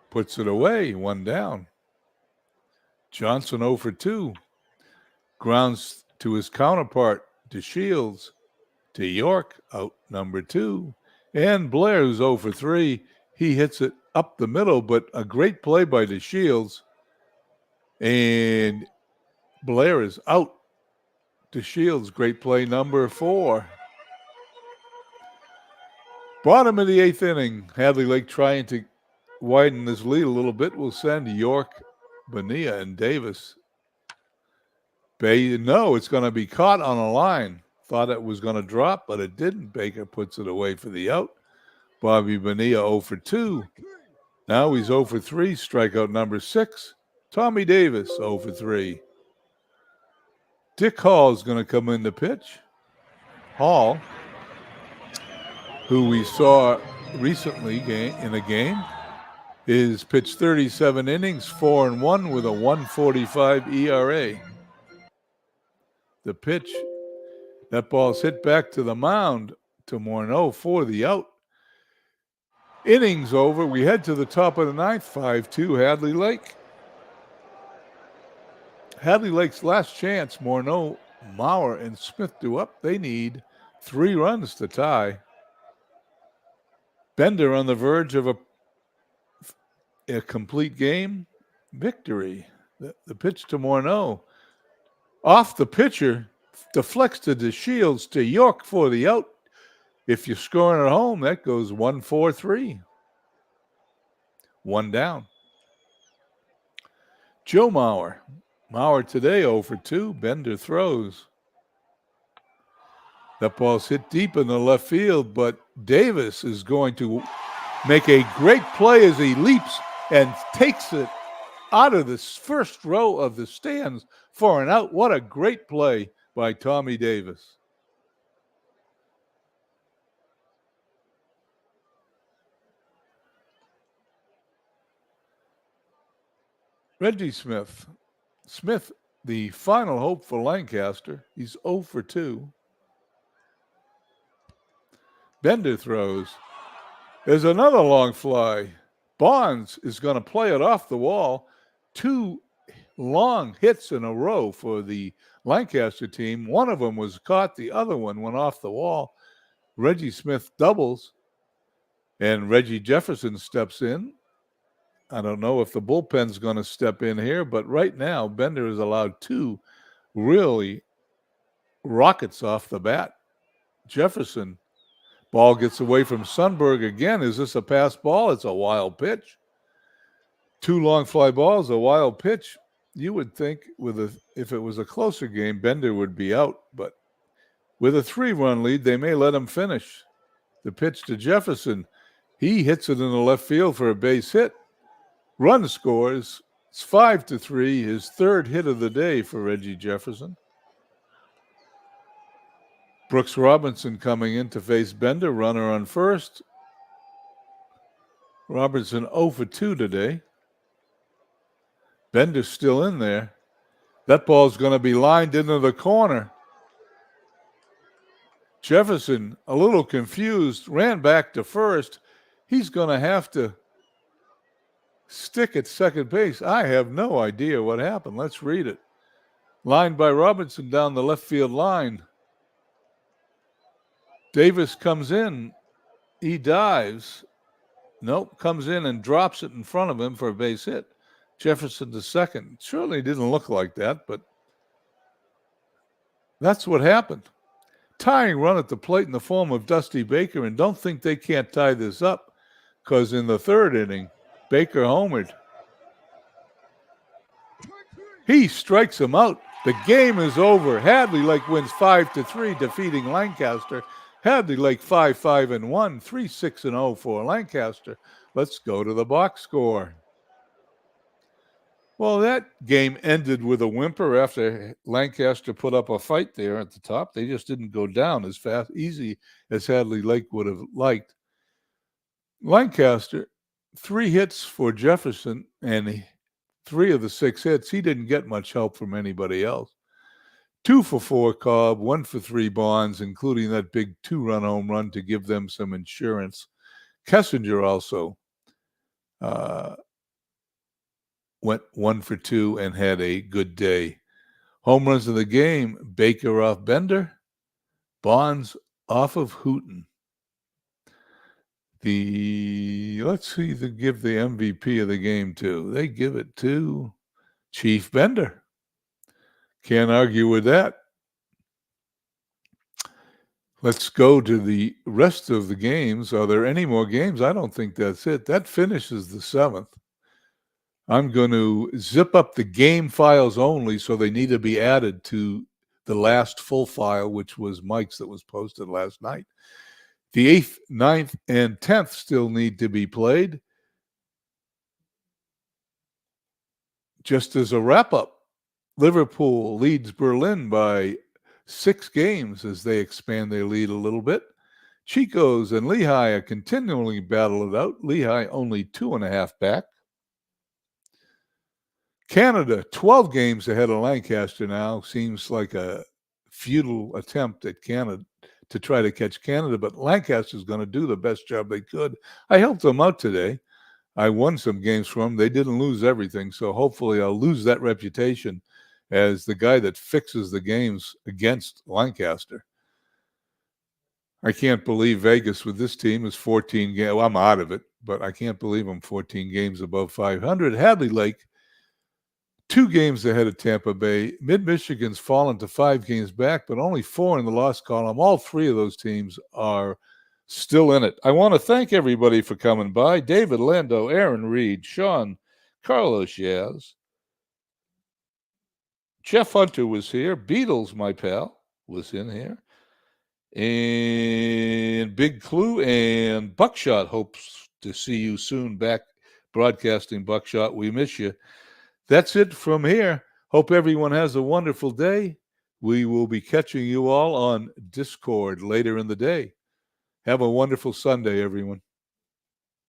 puts it away. 1 down. Johnson 0 for 2. Grounds to his counterpart, DeShields. To York, out number 2. And Blair's 0 for 3. He hits it up the middle, but a great play by DeShields. And Blair is out. DeShields, great play number 4. Bottom of the 8th inning. Hadley Lake trying to widen this lead a little bit. Will send York, Bonilla, and Davis. No, it's going to be caught on a line. Thought it was going to drop, but it didn't. Baker puts it away for the out. Bobby Bonilla 0 for 2. Now he's 0 for 3. Strikeout number 6. Tommy Davis 0 for 3. Dick Hall is going to come in to pitch. Hall, who we saw recently in a game, is pitched 37 innings, 4-1 with a 1.45 ERA. The pitch, that ball's hit back to the mound to Morneau for the out. Innings over. We head to the top of the 9th, 5-2 Hadley Lake. Hadley Lake's last chance, Morneau, Maurer, and Smith do up. They need 3 runs to tie. Bender on the verge of a complete game victory. The pitch to Morneau. Off the pitcher, deflects to DeShields to York for the out. If you're scoring at home, that goes 1-4-3. 1 down. Joe Maurer. Maurer today 0 for 2. Bender throws. That ball's hit deep in the left field, but Davis is going to make a great play as he leaps and takes it out of the first row of the stands for an out. What a great play by Tommy Davis. Reggie Smith. Smith, the final hope for Lancaster. He's 0 for 2. Bender throws. There's another long fly. Bonds is going to play it off the wall. 2 long hits in a row for the Lancaster team. One of them was caught. The other one went off the wall. Reggie Smith doubles, and Reggie Jefferson steps in. I don't know if the bullpen's going to step in here, but right now Bender has allowed 2 really rockets off the bat. Jefferson, ball gets away from Sundberg again. Is this a pass ball? It's a wild pitch. 2 long fly balls, a wild pitch. You would think if it was a closer game, Bender would be out, but with a 3-run lead, they may let him finish. The pitch to Jefferson, he hits it in the left field for a base hit. Run scores. It's 5-3, his 3rd hit of the day for Reggie Jefferson. Brooks Robinson coming in to face Bender, runner on first. Robertson 0 for 2 today. Bender's still in there. That ball's going to be lined into the corner. Jefferson, a little confused, ran back to first. He's going to have to stick at second base. I have no idea what happened. Let's read it. Lined by Robinson down the left field line. Davis comes in. He dives. Nope, comes in and drops it in front of him for a base hit. Jefferson to second. Certainly didn't look like that, but that's what happened. Tying run at the plate in the form of Dusty Baker, and don't think they can't tie this up, because in the 3rd inning, Baker homered. He strikes him out. The game is over. Hadley Lake wins 5-3, defeating Lancaster. Hadley Lake 5-1, 3-6-0 for Lancaster. Let's go to the box score. Well, that game ended with a whimper after Lancaster put up a fight there at the top. They just didn't go down as fast, easy as Hadley Lake would have liked. Lancaster, 3 hits for Jefferson, and 3 of the 6 hits, he didn't get much help from anybody else. 2 for 4 Cobb, 1 for 3 Bonds, including that big 2-run home run to give them some insurance. Kessinger also went 1 for 2 and had a good day. Home runs of the game, Baker off Bender, Bonds off of Hooten. Let's see, they give the MVP of the game to. They give it to Chief Bender. Can't argue with that. Let's go to the rest of the games. Are there any more games? I don't think that's it. That finishes the 7th. I'm going to zip up the game files only, so they need to be added to the last full file, which was Mike's that was posted last night. The 8th, 9th, and 10th still need to be played. Just as a wrap-up, Liverpool leads Berlin by 6 games as they expand their lead a little bit. Chico's and Lehigh are continually battling it out. Lehigh only 2.5 back. Canada, 12 games ahead of Lancaster now. Seems like a futile attempt at Canada to try to catch Canada, but Lancaster's going to do the best job they could. I helped them out today. I won some games for them. They didn't lose everything, so hopefully I'll lose that reputation as the guy that fixes the games against Lancaster. I can't believe Vegas with this team is 14 games. Well, I'm out of it, but I can't believe I'm 14 games above 500. Hadley Lake, 2 games ahead of Tampa Bay. Mid-Michigan's fallen to 5 games back, but only 4 in the loss column. All 3 of those teams are still in it. I want to thank everybody for coming by. David Lando, Aaron Reed, Sean, Carlos Yaz. Jeff Hunter was here. Beatles, my pal, was in here. And Big Klu and Buckshot hopes to see you soon back broadcasting Buckshot. We miss you. That's it from here. Hope everyone has a wonderful day. We will be catching you all on Discord later in the day. Have a wonderful Sunday, everyone.